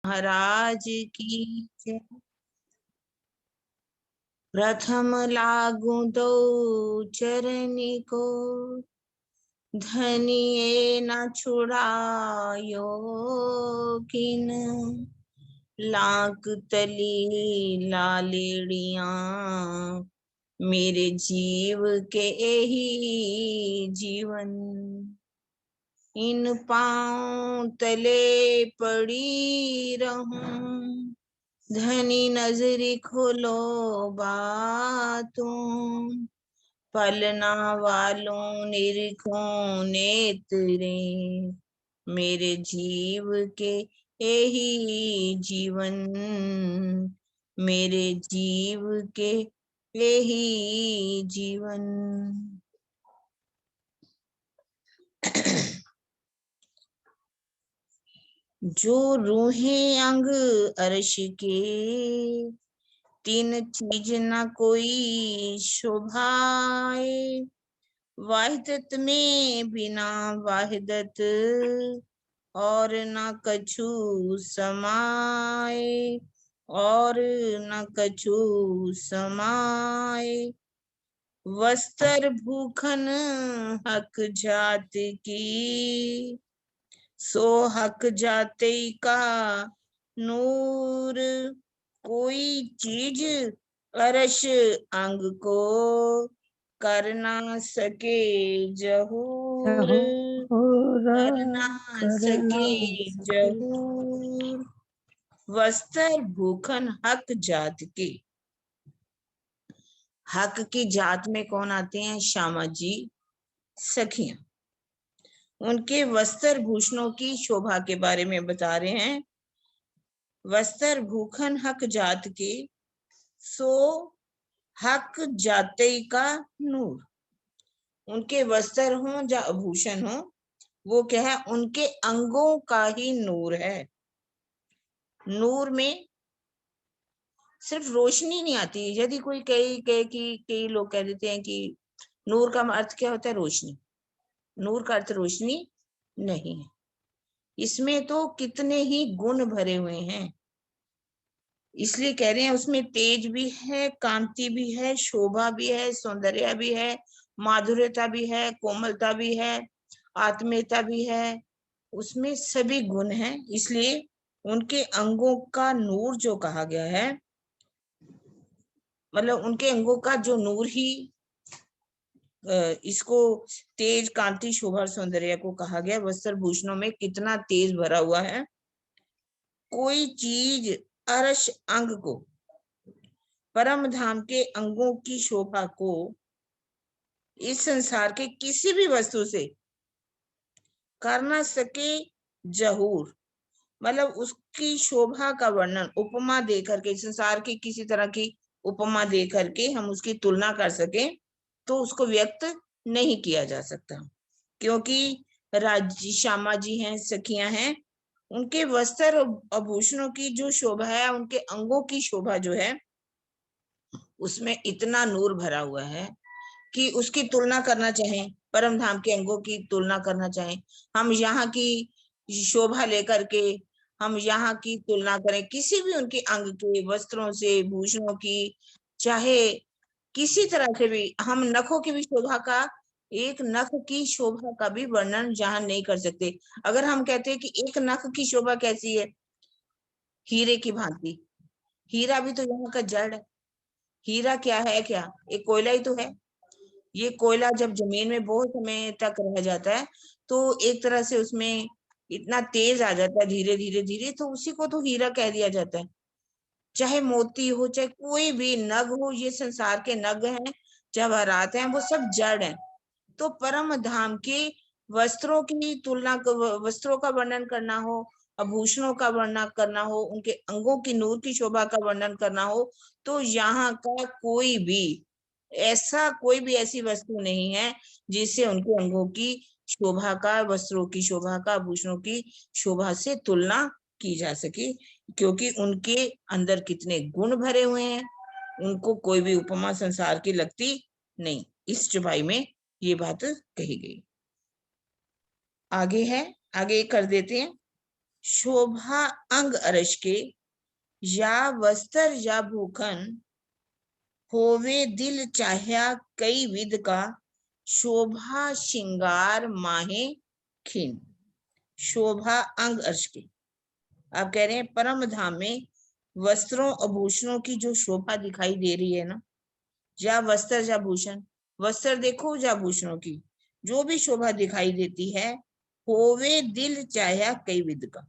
महाराज की जय। प्रथम लागू दो चरनी को, धनिये न छुड़ायो किन। लाख तली लालेड़िया मेरे जीव के यही जीवन। इन पांव तले पड़ी रहूं, धनी नजरी खोलो बातों। पलना वालों निरखों नेत्रे मेरे जीव के यही जीवन। मेरे जीव के यही जीवन। जो रूहें अंग अर्श के, तीन चीज न कोई शोभाए। वाहिदत में बिना वाहिदत और न कछु समाए, और न कछु समाए। वस्त्र भूखन हक जात की, सो हक जाते का नूर। कोई चीज अर्श अंग को कर ना सके जहूर। कर ना सके जहूर। वस्त्र भूखन हक जात के। हक की जात में कौन आते हैं? श्यामा जी सखियां। उनके वस्त्र भूषणों की शोभा के बारे में बता रहे हैं। वस्त्र भूखन हक जात के, सो हक जाते का नूर। उनके वस्त्र हो या आभूषण हो, वो क्या है? उनके अंगों का ही नूर है। नूर में सिर्फ रोशनी नहीं आती। यदि कोई कई लोग कह देते हैं कि नूर का अर्थ क्या होता है? रोशनी। नूर का अर्थ रोशनी नहीं है। इसमें तो कितने ही गुण भरे हुए हैं, इसलिए कह रहे हैं उसमें तेज भी है, कांति भी है, शोभा भी है, सौंदर्य भी है, माधुर्यता भी है, कोमलता भी है, आत्मीयता भी है। उसमें सभी गुण हैं। इसलिए उनके अंगों का नूर जो कहा गया है, मतलब उनके अंगों का जो नूर ही इसको तेज, कांति, शोभा और सौंदर्य को कहा गया। वस्त्र भूषणों में कितना तेज भरा हुआ है। कोई चीज अर्श अंग को, परम धाम के अंगों की शोभा को इस संसार के किसी भी वस्तु से कर ना सके जहूर। मतलब उसकी शोभा का वर्णन उपमा दे करके, संसार की किसी तरह की उपमा दे करके हम उसकी तुलना कर सके तो उसको व्यक्त नहीं किया जा सकता। क्योंकि श्यामा जी हैं, सखियां हैं, उनके वस्त्र आभूषणों की जो शोभा है, उनके अंगों की शोभा जो है, उसमें इतना नूर भरा हुआ है कि उसकी तुलना करना चाहें, परम धाम के अंगों की तुलना करना चाहें, हम यहाँ की शोभा लेकर के हम यहाँ की तुलना करें किसी भी उनके अंग के वस्त्रों से, भूषणों की, चाहे किसी तरह से भी, हम नखों की भी शोभा का, एक नख की शोभा का भी वर्णन जहां नहीं कर सकते। अगर हम कहते हैं कि एक नख की शोभा कैसी है, हीरे की भांति। हीरा भी तो यहाँ का जड़ है। हीरा क्या है? क्या एक कोयला ही तो है। ये कोयला जब जमीन में बहुत समय तक रह जाता है तो एक तरह से उसमें इतना तेज आ जाता है, धीरे धीरे धीरे, तो उसी को तो हीरा कह दिया जाता है। चाहे मोती हो, चाहे कोई भी नग हो, ये संसार के नग हैं, जवाहरात हैं, वो सब जड़ हैं। तो परम धाम के वस्त्रों की तुलना, वस्त्रों का वर्णन करना हो, आभूषणों का वर्णन करना हो, उनके अंगों की नूर की शोभा का वर्णन करना हो, तो यहाँ का कोई भी ऐसी वस्तु नहीं है जिससे उनके अंगों की शोभा का, वस्त्रों की शोभा का, आभूषणों की शोभा से तुलना की जा सके। क्योंकि उनके अंदर कितने गुण भरे हुए हैं, उनको कोई भी उपमा संसार की लगती नहीं। इस चौपाई में ये बात कही गई। आगे है, आगे कर देते हैं। शोभा अंग अर्श के, या वस्त्र या भूखन, होवे दिल चाह्या कई विध का, शोभा श्रृंगार माहे खिन। शोभा अंग अर्श की, आप कह रहे हैं परम धाम में वस्त्रों आभूषणों की जो शोभा दिखाई दे रही है ना, या वस्त्र या भूषण, वस्त्र देखो या भूषणों की जो भी शोभा दिखाई देती है, होवे दिल चाह्या कई विध का,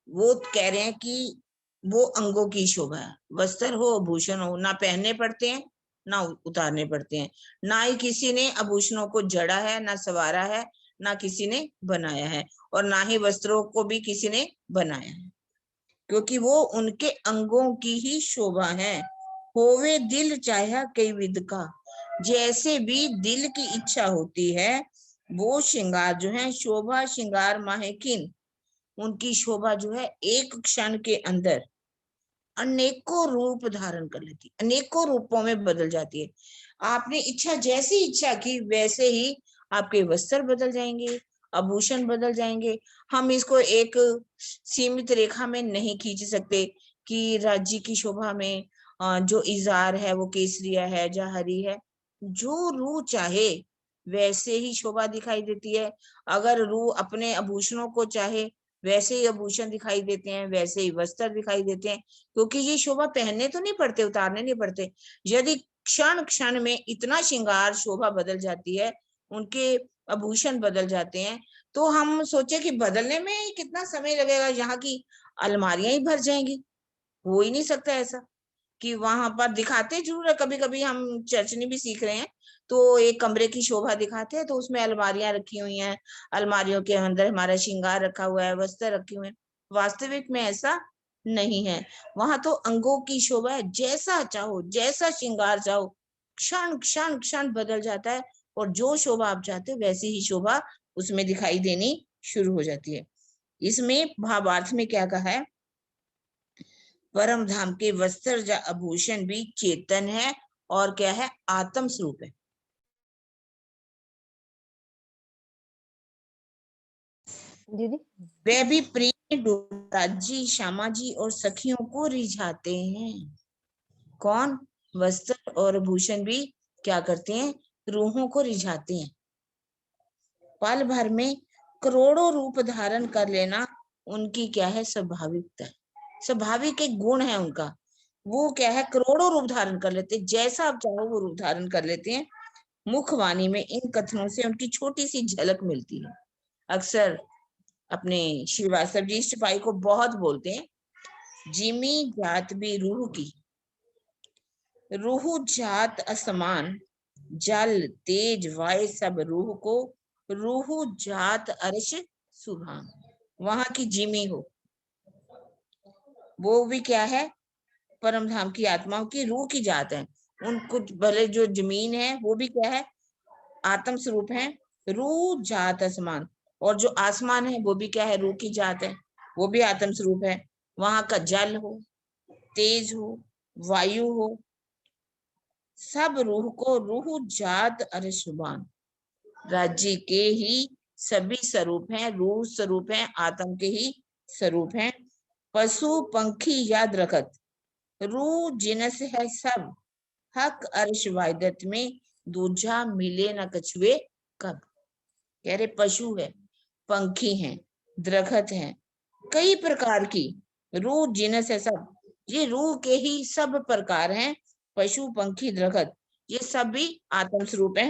वो कह रहे हैं कि वो अंगों की शोभा है। वस्त्र हो भूषण हो, ना पहनने पड़ते हैं ना उतारने पड़ते हैं, ना ही किसी ने आभूषणों को जड़ा है, ना सवारा है, ना किसी ने बनाया है, और ना ही वस्त्रों को भी किसी ने बनाया है, क्योंकि वो उनके अंगों की ही शोभा है। होवे दिल चाह्या कई विध का, जैसे भी दिल की इच्छा होती है वो श्रृंगार जो है, शोभा श्रृंगार माहेकिन, उनकी शोभा जो है एक क्षण के अंदर अनेकों रूप धारण कर लेती, अनेकों रूपों में बदल जाती है। आपने इच्छा जैसी इच्छा की वैसे ही आपके वस्त्र बदल जाएंगे, आभूषण बदल जाएंगे। हम इसको एक सीमित रेखा में नहीं खींच सकते कि राज्य की शोभा में जो इजार है वो केसरिया है या हरी है। जो रूह चाहे वैसे ही शोभा दिखाई देती है। अगर रूह अपने आभूषणों को चाहे वैसे ही आभूषण दिखाई देते हैं, वैसे ही वस्त्र दिखाई देते हैं, क्योंकि ये शोभा पहनने तो नहीं पड़ते, उतारने नहीं पड़ते। यदि क्षण क्षण में इतना श्रृंगार शोभा बदल जाती है, उनके आभूषण बदल जाते हैं, तो हम सोचे कि बदलने में कितना समय लगेगा, यहाँ की अलमारियां ही भर जाएंगी। हो ही नहीं सकता ऐसा कि वहां पर दिखाते जरूर है। कभी कभी हम चर्चनी भी सीख रहे हैं तो एक कमरे की शोभा दिखाते हैं, तो उसमें अलमारियां रखी हुई हैं, अलमारियों के अंदर हमारा श्रृंगार रखा हुआ है, वस्त्र रखे हुए हैं। वास्तविक में ऐसा नहीं है। वहां तो अंगों की शोभा है, जैसा चाहो जैसा श्रृंगार चाहो, क्षण क्षण क्षण बदल जाता है, और जो शोभा आप चाहते हो वैसी ही शोभा उसमें दिखाई देनी शुरू हो जाती है। इसमें भावार्थ में क्या कहा है, परम धाम के वस्त्र या आभूषण भी चेतन है और क्या है, आत्म स्वरूप है। दीदी वे भी प्रेम राज्य श्यामा जी और सखियों को रिझाते हैं। कौन? वस्त्र और आभूषण भी क्या करते हैं, रूहों को रिझाते हैं। पल भर में करोड़ों रूप धारण कर लेना उनकी क्या है, स्वाभाविकता है, स्वाभाविक एक गुण है उनका। वो क्या है, करोड़ों रूप धारण कर लेते हैं, जैसा आप चाहो वो रूप धारण कर लेते हैं। मुखवाणी में इन कथनों से उनकी छोटी सी झलक मिलती है। अक्सर अपने श्रीवास्तव जी सिपाही को बहुत बोलते हैं, जिमी जात भी रूह की, रूह जात असमान, जल तेज वाय सब रूह को, रूह जात अर्श सुभान। वहां की जिमी हो, वो भी क्या है, परम धाम की आत्माओं की रूह की जात है। उनको भले जो जमीन है वो भी क्या है, आत्म स्वरूप है, रूह जात आसमान, और जो आसमान है वो भी क्या है, रूह की जात है, वो भी आत्म स्वरूप है। वहां का जल हो, तेज हो, वायु हो, सब रूह को रूह जात अरे सुभान, राज्य के ही सभी स्वरूप हैं, रूह स्वरूप हैं, आत्म के ही स्वरूप हैं। पशु पंखी याद रखत, रूह जिनस है सब, हक अर्श वायदत में, दूजा मिले न कछुए कब। कह रहे पशु है, पंखी हैं, दरखत हैं, कई प्रकार की रूह जिनस है सब, ये रूह के ही सब प्रकार हैं। पशु पंखी दरखत ये सब भी आत्म स्वरूप है,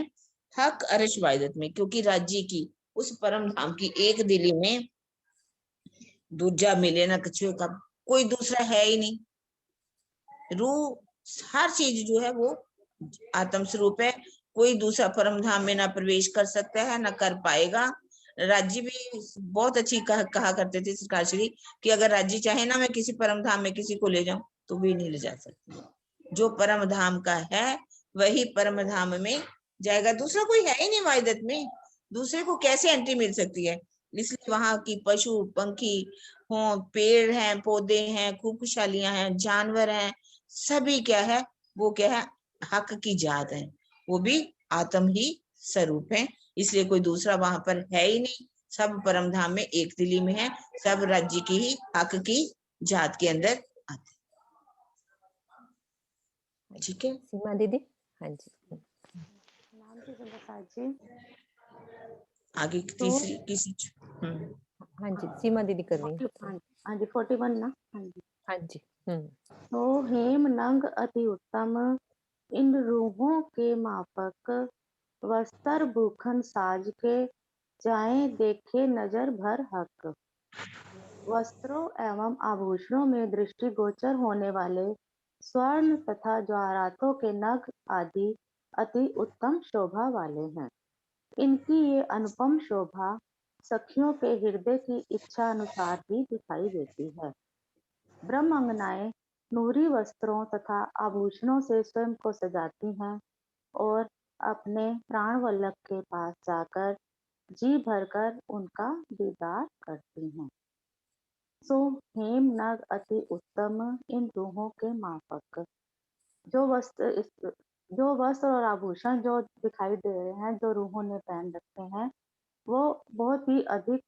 हक अर्श वायदत में, क्योंकि राज्य की उस परम धाम की एक दिली में दूजा मिले ना कछुए कब, कोई दूसरा है ही नहीं। रूह हर चीज जो है वो आत्म स्वरूप है, कोई दूसरा परम धाम में ना प्रवेश कर सकता है ना कर पाएगा। राज्य भी बहुत अच्छी कहा करते थे सरकार श्री कि अगर राज्य चाहे ना मैं किसी परम धाम में किसी को ले जाऊं तो भी नहीं ले जा सकती। जो परम धाम का है वही परम धाम में जाएगा, दूसरा कोई है ही नहीं वायदत में, दूसरे को कैसे एंट्री मिल सकती है। इसलिए वहां की पशु पंखी हो, पेड़ हैं, पौधे हैं, खूब खुशहालियां हैं, जानवर हैं, सभी क्या है, वो क्या है, हक की जात है, वो भी आत्म ही स्वरूप है। इसलिए कोई दूसरा वहां पर है ही नहीं, सब परम धाम में एक दिली में है, सब राज्य की ही हक की जात के अंदर आते। ठीक है सीमा दीदी। हाँ जी। नाम जी सुंदर जी। आगे तीसरी किसी हाँ जी सीमा दीदी कर रही है। हाँ जी 41 ना। हाँ जी। हाँ जी। तो हेम नंग अति उत्तम, इन रूहों के माफक, वस्त्र भूखन साज के, जाए देखे नजर भर हक। वस्त्रों एवं आभूषणों में दृष्टिगोचर होने वाले स्वर्ण तथा जवाहरातों के नग आदि अति उत्तम शोभा वाले हैं। इनकी ये अनुपम शोभा सखियों के हृदय की इच्छा अनुसार ही दिखाई देती है। ब्रह्मांगनाएं नूरी वस्त्रों तथा आभूषणों से स्वयं को सजाती हैं और अपने प्राण वल्लभ के पास जाकर जी भरकर उनका दीदार करती हैं। सो हेम नग अति उत्तम, इन रूहों के माफक। जो वस्त्र और आभूषण जो दिखाई दे रहे हैं, जो रूहों ने पहन रखे हैं, वो बहुत ही अधिक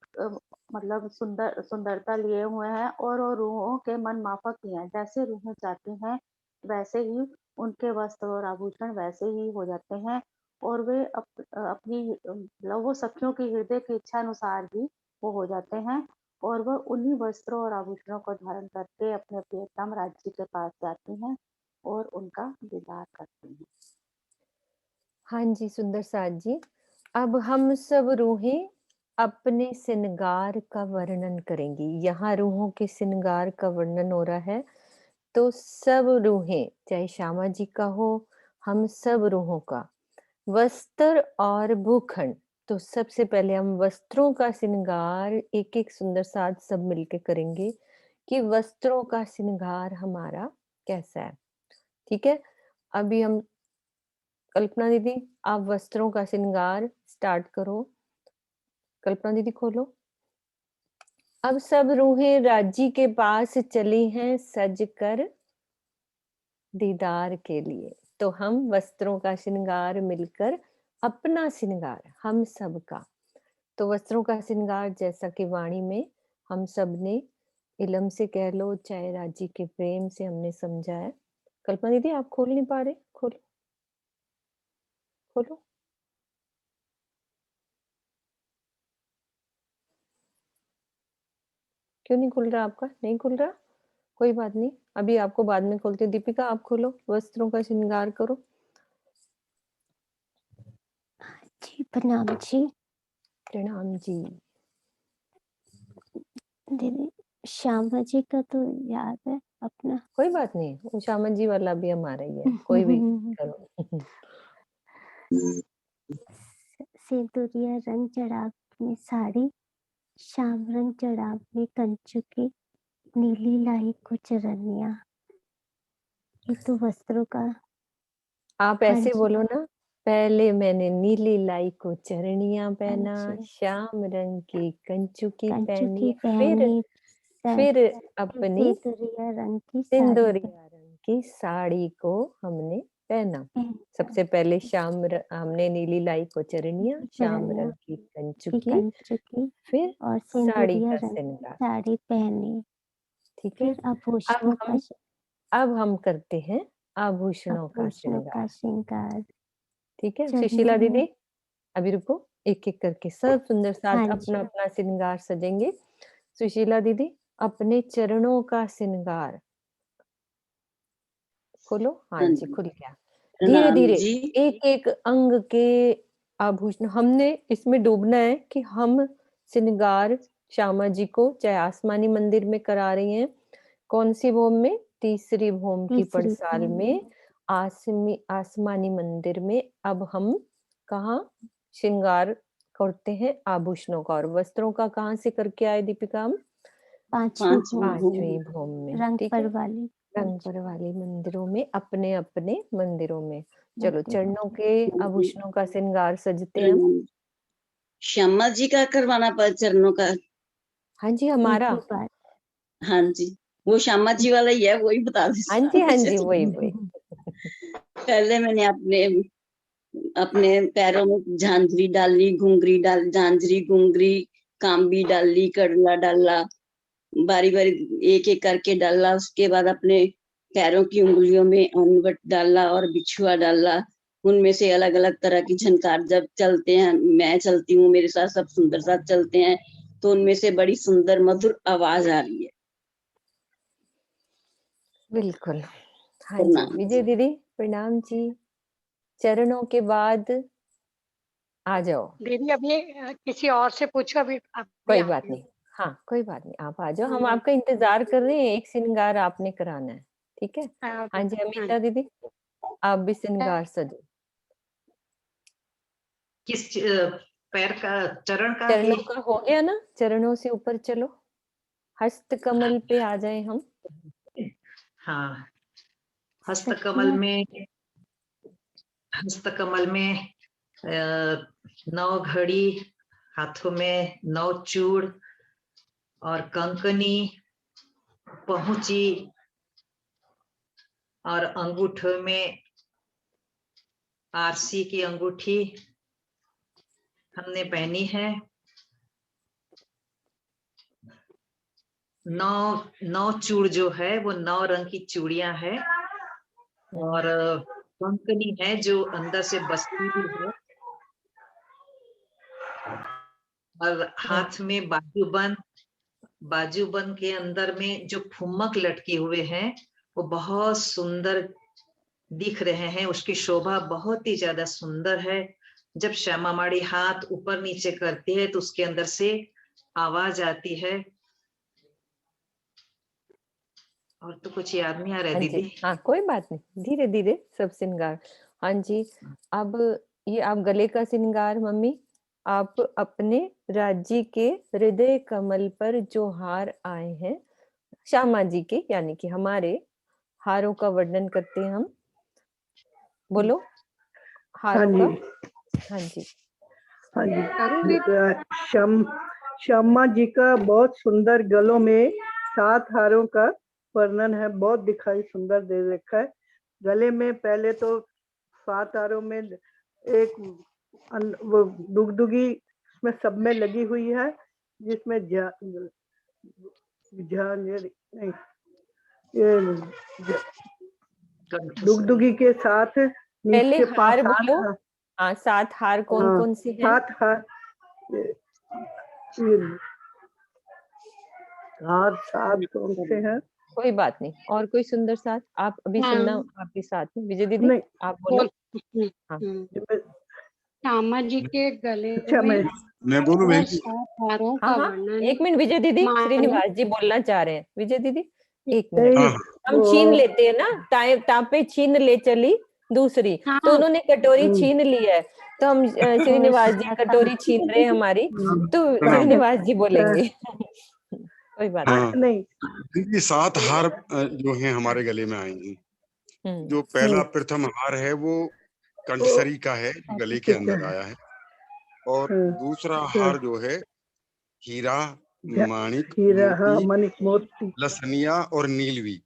मतलब सुंदरता लिए हुए हैं और वो रूहों के मन माफक ही हैं। जैसे रूहें चाहती हैं वैसे ही उनके वस्त्र और आभूषण वैसे ही हो जाते हैं और वे अपनी मतलब वो सखियों की हृदय की इच्छा अनुसार ही वो हो जाते हैं और वह उन्हीं वस्त्रों और आभूषणों को धारण करके अपने प्रियतम राज्य के पास जाती हैं और उनका दीदार करती हैं। हाँ जी सुंदर साथ जी। अब हम सब रूहें अपने श्रृंगार का वर्णन करेंगी। यहाँ रूहों के श्रृंगार का वर्णन हो रहा है। तो सब रूहें, चाहे श्यामा जी का हो, हम सब रूहों का वस्त्र और भूखंड। तो सबसे पहले हम वस्त्रों का श्रृंगार एक एक सुंदर साथ सब मिलके करेंगे कि वस्त्रों का श्रृंगार हमारा कैसा है। ठीक है, अभी हम कल्पना दीदी आप वस्त्रों का श्रृंगार स्टार्ट करो। कल्पना दीदी खोलो। अब सब रूहें राज्य के पास चली हैं सज कर दीदार के लिए। तो हम वस्त्रों का श्रृंगार मिलकर अपना श्रृंगार हम सब का। तो वस्त्रों का श्रृंगार जैसा कि वाणी में हम सब ने इलम से कह लो चाहे राज्य के प्रेम से हमने समझा है। कल्पना दीदी आप खोल नहीं पा रहे, खोलो खोलो। क्यों नहीं खुल रहा आपका? नहीं खुल रहा, कोई बात नहीं, अभी आपको बाद में खोलते हैं। दीपिका आप खोलो, वस्त्रों का श्रृंगार करो। जी प्रणाम जी। प्रणाम जी। दीदी श्यामा जी का तो याद है अपना। कोई बात नहीं, वो श्यामा जी वाला भी हमारा ही है, कोई भी करो। सिंदूरिया रंग चढ़ाव में साड़ी, श्याम रंग चढ़ाव में कंचु की नीली लाई को चरनिया। ये तो वस्त्रों का। आप ऐसे बोलो ना, पहले मैंने नीली लाई को चरनिया पहना, श्याम रंग की कंचु की पहनी, फिर अपनी सिंदूरिया रंग की साड़ी को हमने पहना। सबसे पहले हमने नीली लाई को चरनिया, श्याम रंग की कंचु की, फिर और साड़ी का रंग श्रृंगार। साड़ी पहनी। ठीक है, अब हम करते हैं आभूषणों का श्रृंगार। ठीक है सुशीला दीदी, अभी रुको, एक एक करके सब सुंदर साथ अपना अपना श्रृंगार सजेंगे। सुशीला दीदी अपने चरणों का श्रृंगार खोलो। हाँ जी खुल गया। धीरे धीरे एक एक अंग के आभूषण हमने इसमें डूबना है कि हम श्रृंगार श्यामा जी को चाहे आसमानी मंदिर में करा रही हैं। कौन सी भोम में? तीसरी भोम की पड़साल में आसमानी मंदिर में। अब हम कहाँ श्रृंगार करते हैं आभूषणों का और वस्त्रों का कहाँ से करके आए दीपिका? हम पांचवी भोम में। रंग पर वाली मंदिरों में, अपने अपने मंदिरों में। चलो चरणों के आभूषणों का श्रृंगार सजते हैं हम। श्यामा जी का करवाना पर चरणों का। हाँ जी हमारा। हाँ जी वो श्यामा जी वाला ही है, वही बता दीजिए। हाँ जी वही। पहले मैंने अपने पैरों में झांझरी डाली, घुंघरी डाल, झांझरी घुंघरी काम्बी डाली, कड़ला डाला, बारी बारी एक एक करके डाला। उसके बाद अपने पैरों की उंगलियों में अनवट डाला और बिछुआ डाला। उनमें से अलग अलग तरह की झनकार जब चलते हैं, मैं चलती हूँ, मेरे साथ सब सुंदर साथ चलते हैं, तो उनमें से बड़ी सुंदर मधुर आवाज आ रही है। बिल्कुल। हाँ जी, प्रणाम विजय जी। दीदी प्रणाम जी। चरणों के बाद आ जाओ। दीदी अभी किसी और से पूछो, अभी कोई बात आती हूँ। नहीं। हाँ, कोई बात नहीं, आप आ जाओ, हम हाँ, आपका इंतज़ार कर रहे हैं, एक श्रृंगार आपने कराना है, ठीक है? हाँ जी, हाँ। अमिता दीदी, आप भी श्रृंगार सजो। किस पैर का, चरण का चरणों कि का हो गया ना? चरणों से ऊपर चलो, हस्त कमल पे आ जाएँ हम। हाँ, हस्तकमल में, हस्तकमल में 9 घड़ी, हाथों में 9 चूड़ और कंकनी, पहुंची और अंगूठों में आरसी की अंगूठी हमने पहनी है। 9 चूड़ जो है वो 9 रंग की चूड़ियां है और कंकनी है जो अंदर से बसती भी है और हाथ में बाजूबंद के अंदर में जो फुम्मक लटके हुए हैं वो बहुत सुंदर दिख रहे हैं। उसकी शोभा बहुत ही ज्यादा सुंदर है। जब श्यामा माड़ी हाथ ऊपर नीचे करती है तो उसके अंदर से आवाज आती है। और तो कुछ याद नहीं आ रहा है हाँ जी, दीदी। हाँ, कोई बात नहीं, धीरे-धीरे सब श्रृंगार। हाँ जी, अब ये आप गले का श्रृंगार मम्मी, आप अपने राज्य के हृदय कमल पर जो हार आए हैं, श्यामा जी के यानी कि हमारे हारों का वर्णन करते हैं हम। बोलो, हाँ हारों का। जी, हाँ जी, हाँ जी। करूँ दीदी? श्यामा जी का बहुत सुंदर गलों में 7 हारों का वर्णन है, बहुत दिखाई सुंदर दे रखा है। गले में पहले तो 7 हारों में एक वो दुगदुगी उसमें सब में लगी हुई है, जिसमें नहीं, ये कंठ से। दुगदुगी के साथ पहले नीचे हार 7 बोलो। हाँ, 7 हार कौन-कौन से हैं? 7 हार, हार 7 कौन से हैं? कोई बात नहीं, और कोई सुंदर साथ आप अभी सुनना हाँ, आपके साथ में। विजय दीदी, नहीं, आप बोलो। बोल। हाँ। श्यामा जी के गले अच्छा में मैं बोलूं बहन और जी? 7 हारों हाँ, का हाँ, वर्णन 1 मिनट विजय दीदी, माने श्रीनिवास जी बोलना चाह रहे हैं। विजय दीदी, 1 मिनट। नहीं, हाँ हाँ हम छीन लेते हैं ना, तापे छीन ले चली दूसरी, तो हाँ, उन्होंने कटोरी छीन ली है, तो हम श्रीनिवास जी कटोरी छीन रहे हैं हमारी, तो प्रणाम। श्रीनिवास जी बोलेंगे। कोई बात नहीं। हाँ नहीं, दीदी 7 हार जो हैं हमारे गले में आए हैं। हुँ, जो पहला प्रथम हार है वो कंठसरी का है, जो गले के अंदर आया है। और दूसरा हार जो है हीरा, माणिक, हीरा, हाँ, मोती, माणिक मोती, लसनिया और नीलवी,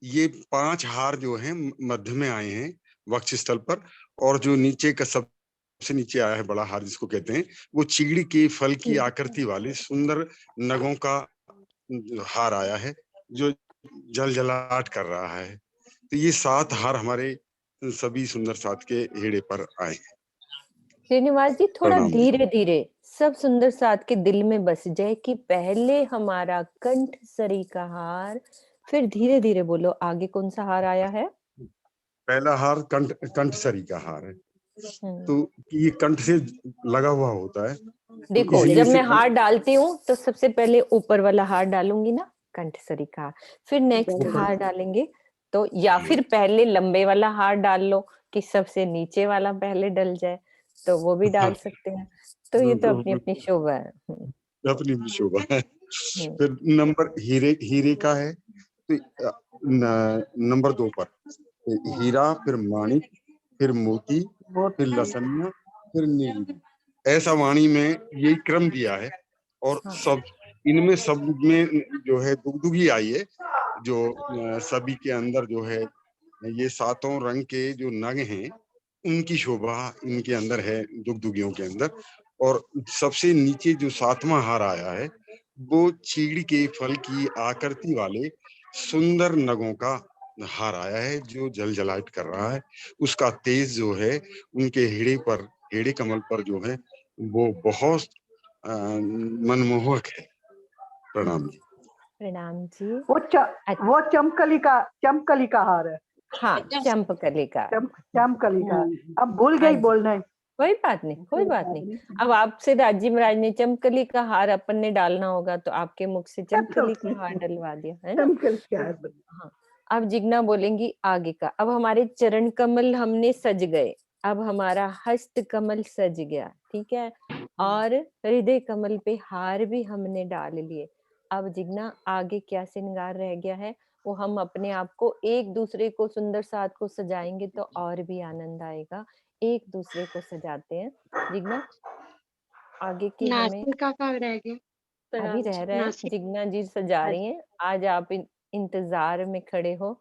ये 5 हार जो हैं मध्य में आए हैं वक्षस्थल पर। और जो नीचे का सबसे नीचे आया है बड़ा हार जिसको कहते हैं, वो चीड़ के फल की आकृति वाले सुंदर नगों का हार आया है, जो जलजलाहट कर रहा है। तो ये 7 हार हमारे सभी सुंदर साथ के हेड़े पर आए हैं। श्रीनिवास जी थोड़ा प्रणाम जी। धीरे-धीरे सब सुंदर साथ के दिल में बस जाए कि पहले हमारा कंठ सरी का हार, फिर धीरे-धीरे बोलो आगे कौन-सा हार आया है? पहला हार कंठसरी का हार है, हुँ। तो ये कंठ से लगा हुआ होता है, तो देखो, इसलिए जब इसे मैं हार डालती हूँ, तो सबसे पहले ऊपर वाला हार डालूँगी ना, कंठसरी का, फिर नेक्स्ट हार डालेंगे, तो या फिर पहले लंबे वाला हार डाल लो कि सबसे नीचे वाला पहले डल जाए, तो वो भी डाल सकते हैं। तो ये तो अपनी-अपनी शोभा है। अपनी भी शोभा है। हुँ। फिर नंबर हीरे का है, तो नंबर 2 पर हीरा, फिर माणिक, फिर मोती, फिर लसनिया, फिर नीली। ऐसा वाणी में यही क्रम दिया है। और हाँ। सब इनमें सब में जो है दुगदुगी आई है, जो सभी के अंदर जो है ये 7 रंग के जो नग हैं उनकी शोभा इनके अंदर है, दुगदुगियों के अंदर। और सबसे नीचे जो 7वां हार आया है वो चीड़ के फल की आकृति वाले सुंदर नगों का हार आया है जो जलजलाहट कर रहा है। उसका तेज जो है उनके हेड़े कमल पर जो है वो बहुत मनमोहक है। प्रणाम जी। प्रणाम जी। वो चमकली का हार है। हाँ, चंपकली का। चमकली का। अब भूल गई बोलना। कोई बात नहीं, कोई बात नहीं। अब आपसे राजीव महाराज ने चमकली का हार अपन ने डालना होगा तो आपके मुख से चमकली का हार डलवा दिया है ना। हाँ, अब जिग्ना बोलेंगी आगे का। अब हमारे चरण कमल हमने सज गए, अब हमारा हस्त कमल सज गया, ठीक है, और हृदय कमल पे हार भी हमने डाल लिए। अब जिग्ना आगे क्या श्रृंगार रह गया है वो हम अपने आप को एक दूसरे को सुंदर साथ को सजाएंगे तो और भी आनंद आएगा। एक दूसरे को सजाते हैं। जिग्ना आगे की हमें नासिका का रह गया। अभी रह रहा है, जिग्ना जी सजा रही हैं। आज आप इंतजार में खड़े हो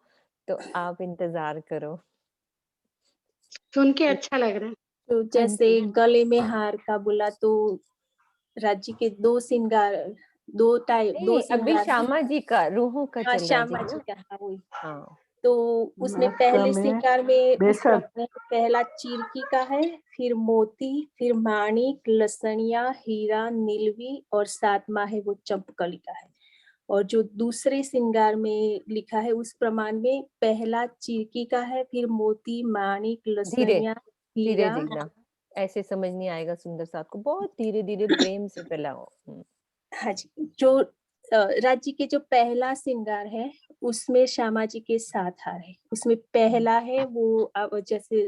तो आप इंतजार करो। सुन के अच्छा लग रहा है। तो जैसे गले में हार का बोला तो राज्य के दो श्रृंगार, दो अभी श्रृंगार श्यामा जी का रूहों का चल रहा है। श्यामा जी का, हाँ वही। हाँ, तो उसमें पहले श्रृंगार में पहला चिरकी का है, फिर मोती, फिर माणिक, लसनिया, हीरा, नीलवी और 7वां है वो चंपकली का है। और जो दूसरे श्रृंगार में लिखा है उस प्रमाण में पहला चिरकी का है, फिर मोती, माणिक, लसनिया, धीरे हीरा। जिग्ना, ऐसे समझ नहीं आएगा सुंदर साथ को, बहुत धीरे धीरे प्रेम से फैलाओ। हाँ जी, जो राज्य के जो पहला श्रृंगार है उसमें श्यामा जी के 7 हार है। उसमें पहला है वो जैसे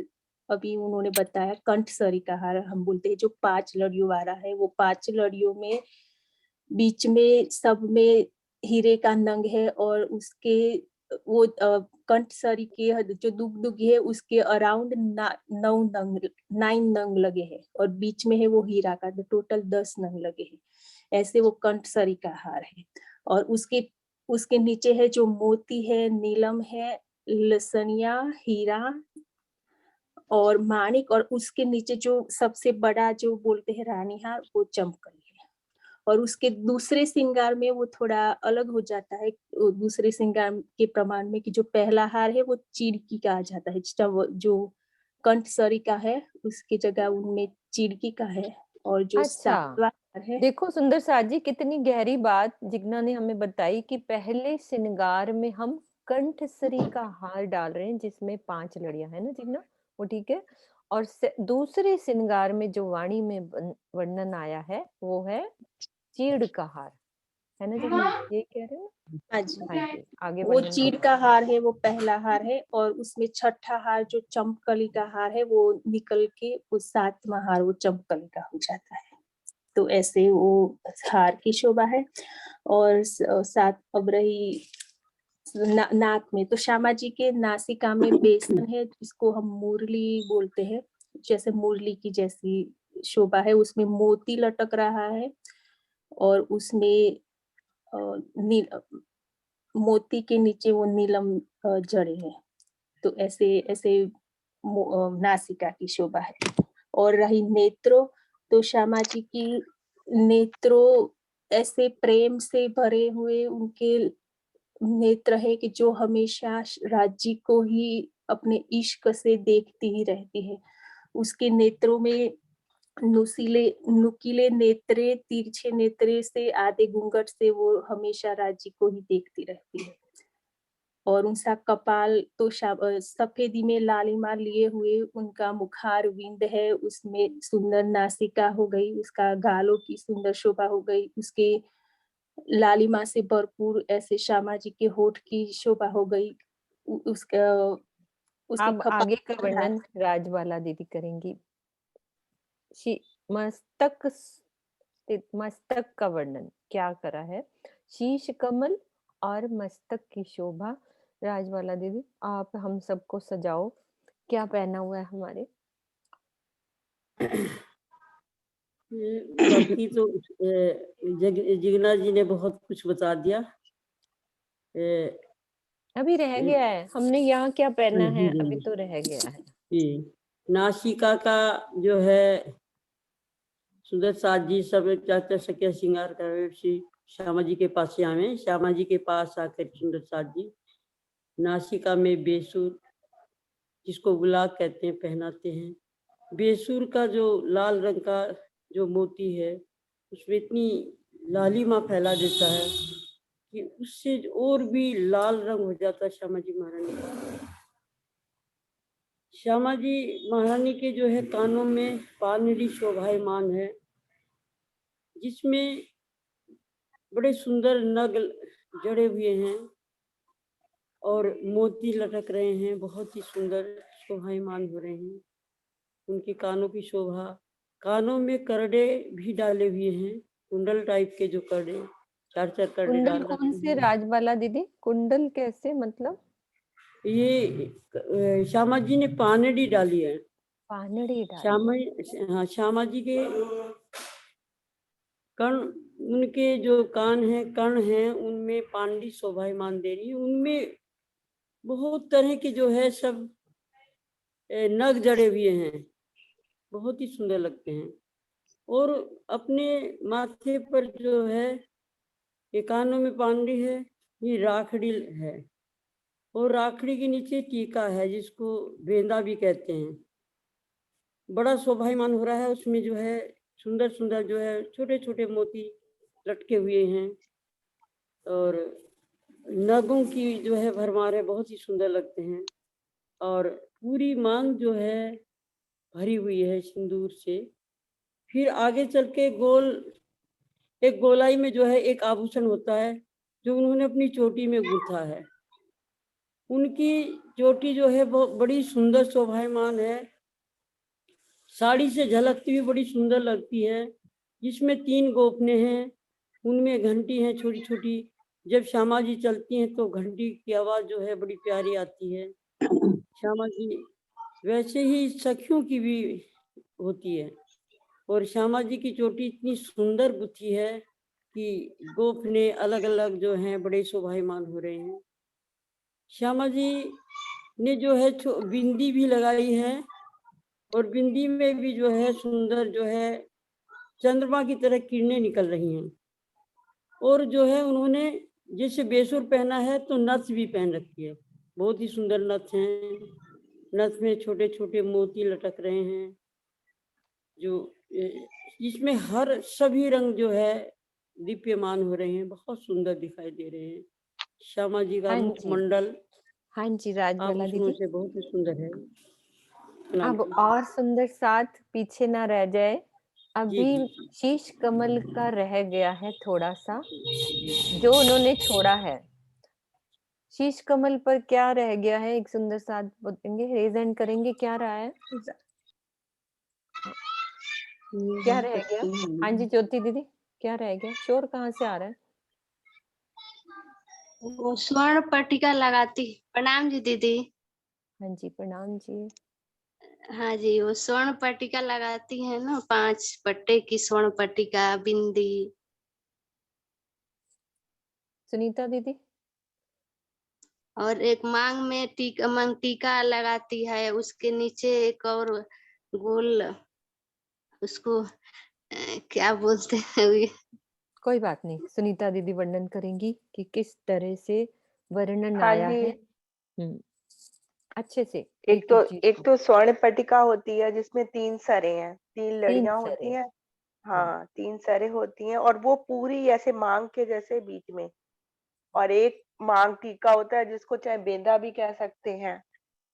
अभी उन्होंने बताया कंठसरी का हार हम बोलते हैं, जो 5 लड़ियों वाला है। वो 5 लड़ियों में बीच में सब में हीरे का नंग है और उसके वो कंठसरी के जो दुग है उसके अराउंड 9 नंग लगे हैं और बीच में है वो हीरा का, टोटल 10 नंग लगे हैं। ऐसे वो कंठसरी का हार है। और उसके नीचे है जो मोती है, नीलम है, लसनिया, हीरा और माणिक, और उसके नीचे जो सबसे बड़ा जो बोलते हैं रानी हार वो चमकली है। और उसके दूसरे श्रृंगार में वो थोड़ा अलग हो जाता है दूसरे श्रृंगार के प्रमाण में कि जो पहला हार है वो चिड़की का आ जाता है। जो कंठसरी का है उसकी जगह उनमें चिड़की का है। और जो 7वां हार है, देखो सुंदर साथ जी कितनी गहरी बात जिग्ना ने हमें बताई कि पहले श्रृंगार में हम कंठसरी का हार डाल रहे हैं जिसमें 5 लड़ियां है ना जिग्ना, वो ठीक है। और दूसरे श्रृंगार में जो वाणी में वर्णन आया है वो है चीड़ का हार, है ना जिग्ना, ये कह रहे हो? हाँ जी, आगे वो चीड़ का हार है, वो पहला हार है। और उसमें 6ठा हार जो चंपकली का हार है वो निकल के वो 7वां हार वो चंपकली का हो जाता है। तो ऐसे वो हार की शोभा है। और 7 अब रही नाक में, तो श्यामा जी के नासिका में बेसन है जिसको हम मुरली बोलते हैं, जैसे मुरली की जैसी शोभा है। उसमें मोती लटक रहा है और उसमें मोती के नीचे वो नीलम जड़े हैं। तो ऐसे ऐसे नासिका की शोभा है। और रही नेत्रों, तो श्यामा जी की नेत्रों ऐसे प्रेम से भरे हुए उनके नेत्र है कि जो हमेशा राज्य को ही अपने इश्क से देखती ही रहती है। उसके नेत्रों में नुकीले नेत्रे, तिरछे नेत्रे से, आधे घूंघट से वो हमेशा राज्य को ही देखती रहती है। और उनका कपाल तो सफेदी में लालिमा लिए हुए उनका मुखार विंद है, उसमें सुंदर नासिका हो गई, उसका गालों की सुंदर शोभा हो गई, उसके लालिमा से भरपूर ऐसे श्यामा जी के होठ की शोभा हो गई। उसका अब आगे का वर्णन राजबाला दीदी करेंगी। मस्तक का वर्णन क्या करा है, शीश कमल और मस्तक की शोभा। राजबाला दीदी आप हम सबको सजाओ, क्या पहना हुआ है हमारे? बाकी तो जिग्ना जी ने बहुत कुछ बता दिया। अभी रह गया है, हमने यहाँ क्या पहना है अभी तो रह गया है। नासिका का जो है सुंदर साथ जी सब चाचा सखिया श्रृंगार कर रहे श्री श्यामा जी के पास से आवे। श्यामा जी के पास आकर सुंदर साथ जी नासिका में बेसुर, जिसको गुलाब कहते हैं, पहनाते हैं। बेसुर का जो लाल रंग का जो मोती है उसमें इतनी लालिमा फैला देता है कि उससे और भी लाल रंग हो जाता है श्यामा जी महारानी का। श्यामा जी महारानी के जो है कानों में पानरी शोभायमान है, जिसमें बड़े सुंदर नग जड़े हुए हैं और मोती लटक रहे हैं, बहुत ही सुंदर शोभायमान हो रहे हैं। उनके कानों की शोभा, कानों में करड़े भी डाले हुए हैं, कुंडल टाइप के जो करड़े, चार चार करड़े कुंडल डाल कौन रखे से हैं। राजबाला दीदी? कुंडल कैसे मतलब? ये श्यामा जी ने पानड़ी डाली है। पानड़ी डाली श्यामा है। हाँ, श्यामा जी के कर्ण, उनके जो कान हैं, कर्ण हैं, उनमें पांडी शोभायमान दे रही है। उनमें बहुत तरह के जो है सब नग जड़े हुए हैं, बहुत ही सुंदर लगते हैं। और अपने माथे पर जो है ये कानों में पांडी है, ये राखड़ी है, और राखड़ी के नीचे टीका है जिसको बेंदा भी कहते हैं। बड़ा शोभायमान हो रहा है, उसमें जो है सुंदर सुंदर जो है छोटे छोटे मोती लटके हुए हैं और नगों की जो है भरमार है, बहुत ही सुंदर लगते हैं। और पूरी मांग जो है भरी हुई है सिंदूर से। फिर आगे चल के एक गोलाई में जो है एक आभूषण होता है जो उन्होंने अपनी चोटी में गूंथा है। उनकी चोटी जो है बहुत बड़ी सुंदर शोभायमान है, साड़ी से झलकती हुई बड़ी सुंदर लगती है, जिसमें 3 गोफने हैं, उनमें घंटी है छोटी छोटी। जब श्यामा जी चलती हैं तो घंटी की आवाज जो है बड़ी प्यारी आती है। श्यामा जी वैसे ही सखियों की भी होती है, और श्यामा जी की चोटी इतनी सुंदर गुथी है कि गोफने अलग अलग जो हैं बड़े शोभायमान हो रहे हैं। श्यामा जी ने जो है बिंदी भी लगाई है, और बिंदी में भी जो है सुंदर जो है चंद्रमा की तरह किरणें निकल रही हैं। और जो है उन्होंने जैसे बेसुर पहना है तो नथ भी पहन रखी है, बहुत ही सुंदर नथ हैं। नथ में छोटे छोटे मोती लटक रहे हैं, जो इसमें हर सभी रंग जो है दीप्यमान हो रहे हैं, बहुत सुंदर दिखाई दे रहे हैं। श्यामा जी का हाँ जी, मुखमंडल हाँ जी राजबाला आभूषणों दीदी। से बहुत ही सुंदर है। अब और सुंदर साथ पीछे ना रह जाए, जी अभी जी शीश कमल का रह गया है थोड़ा सा, जो उन्होंने छोड़ा है। शीश कमल पर क्या रह गया है, एक सुंदर साथ बोलेंगे, रेज हैंड करेंगे, क्या रहा है? क्या रह गया? हाँ जी ज्योति दीदी, क्या रह गया? शोर कहाँ से आ रहा है? वो स्वर्ण पट्टिका लगाती। प्रणाम जी दीदी। हाँ जी प्रणाम जी। हाँ जी, वो स्वर्ण पट्टिका लगाती है ना, 5 पट्टे की स्वर्ण पट्टिका, बिंदी। सुनीता दीदी? और एक मांग में टीका लगाती है, उसके नीचे एक और गोल, उसको क्या बोलते हैं कोई बात नहीं, सुनीता दीदी वर्णन करेंगी कि किस तरह से वर्णन हाँ आया जी, है। अच्छे से एक चीज एक को। तो स्वर्ण पट्टिका होती है जिसमें 3 सरे हैं, 3 3 लड़ियां सरे। होती हैं। हाँ 3 सरे होती हैं, और वो पूरी ऐसे मांग के जैसे बीच में। और एक मांग टीका होता है जिसको चाहे बेंदा भी कह सकते हैं।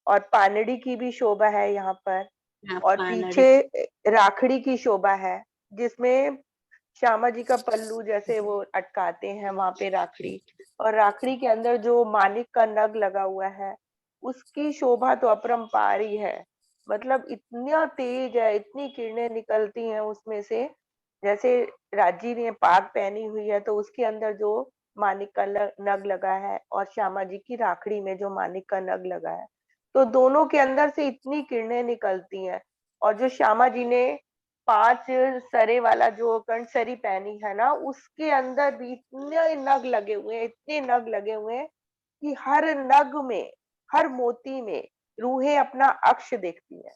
और पानड़ी की भी शोभा है यहाँ पर। और पानड़ी। पीछे राखड़ी की शोभा है, जिसमें श्यामा जी का पल्लू जैसे वो अटकाते हैं वहां पे राखड़ी। और राखड़ी के अंदर जो मानिक का नग लगा हुआ है, उसकी शोभा तो अपरंपार ही है। मतलब इतना तेज है, इतनी किरणें निकलती हैं उसमें से। जैसे राजी ने पाग पहनी हुई है तो उसके अंदर जो मानिक का नग लगा है, और श्यामा जी की राखड़ी में जो मानिक का नग लगा है, तो दोनों के अंदर से इतनी किरणें निकलती हैं। और जो श्यामा जी ने 5 सरे वाला जो कंठसरी पहनी है ना, उसके अंदर भी इतने नग लगे हुए हैं, इतने नग लगे हुए हैं कि हर नग में, हर मोती में रूहें अपना अक्ष देखती हैं।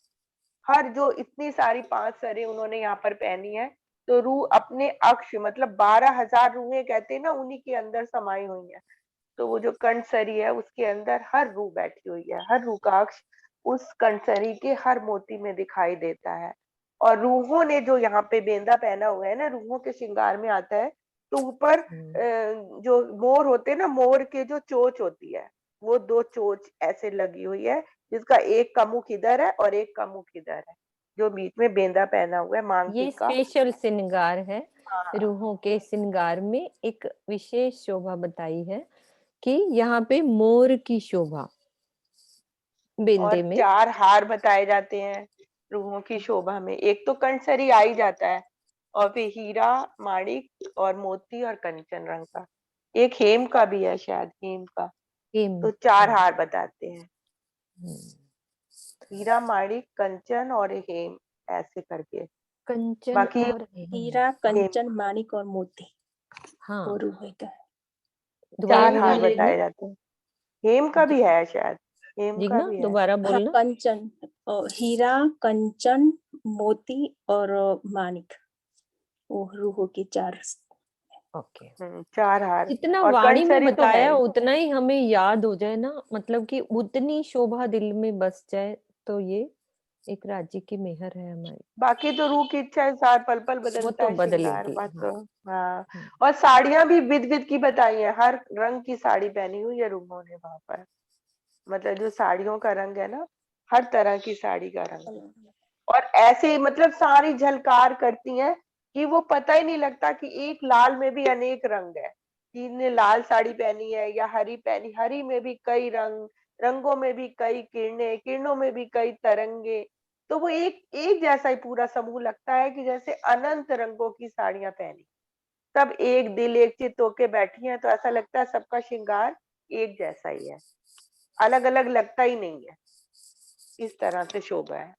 हर जो इतनी सारी 5 सरे उन्होंने यहाँ पर पहनी है, तो रूह अपने अक्ष मतलब 12,000 रूहें कहते हैं ना, उन्हीं के अंदर समाई हुई है। तो वो जो कंठसरी है उसके अंदर हर रूह बैठी हुई है, हर रूह का अक्ष उस कंठसरी के हर मोती में दिखाई देता है। और रूहों ने जो यहाँ पे बेंदा पहना हुआ है ना, रूहों के श्रृंगार में आता है। तो ऊपर जो मोर होते हैं ना, मोर के जो चोंच होती है, वो 2 चोंच ऐसे लगी हुई है, जिसका एक का मुख इधर है और एक का मुख इधर है, जो बीच में बेंदा पहना हुआ है ये मांगटी का। स्पेशल श्रृंगार है। हाँ रूहों के श्रृंगार में एक विशेष शोभा बताई है कि यहाँ पे मोर की शोभा बेंदे और में। 4 हार बताए जाते हैं रूहों की शोभा में। एक तो कंठसरी आ ही जाता है, और फिर हीरा, माणिक और मोती और कंचन रंग का। एक हेम का भी है शायद, हेम का। हेम, तो 4 हार बताते हैं, हम्म, हीरा, माणिक, कंचन और हेम, ऐसे करके। कंचन बाकी और हीरा, हेम, कंचन, माणिक और मोती, हाँ वो रूह का। दोबारा 4 हार बोलिए बताए जिग्ना। जाते हैं। हेम का भी है शायद, हेम का जिग्ना भी है। दोबारा हाँ, बोलना। कंचन, हीरा, कंचन, मोती और माणिक, वो रूहों के 4। ओके, 4 हार। जितना और वाणी में कंठसरी तो है बताया ही। उतना ही हमें याद हो जाए ना, मतलब कि उतनी शोभा दिल में बस जाए, तो ये एक राज्य की मेहर है हमारी। बाकी तो रूह की इच्छा अनुसार पल पल वो बदलता तो है श्रृंगार, बदलेगी, बात हाँ। तो। हाँ, और साड़ियां भी विध विध की बताई है, हर रंग की साड़ी पहनी हुई है रूहों ने वहां पर। मतलब जो साड़ियों का रंग है ना, हर तरह की साड़ी का रंग है। और ऐसे ही मतलब सारी झलकार करती हैं कि वो पता ही नहीं लगता कि एक लाल में भी अनेक रंग है, कि ने लाल साड़ी पहनी है या हरी पहनी, हरी में भी कई रंग, रंगों में भी कई किरणें, किरणों में भी कई तरंगे। तो वो एक एक जैसा ही पूरा समूह लगता है कि जैसे अनंत रंगों की साड़ियां पहनी, सब एक दिल एक चित्त होके बैठी हैं। तो ऐसा लगता है सबका श्रृंगार एक जैसा ही है, अलग अलग लगता ही नहीं है। इस तरह से शोभा है।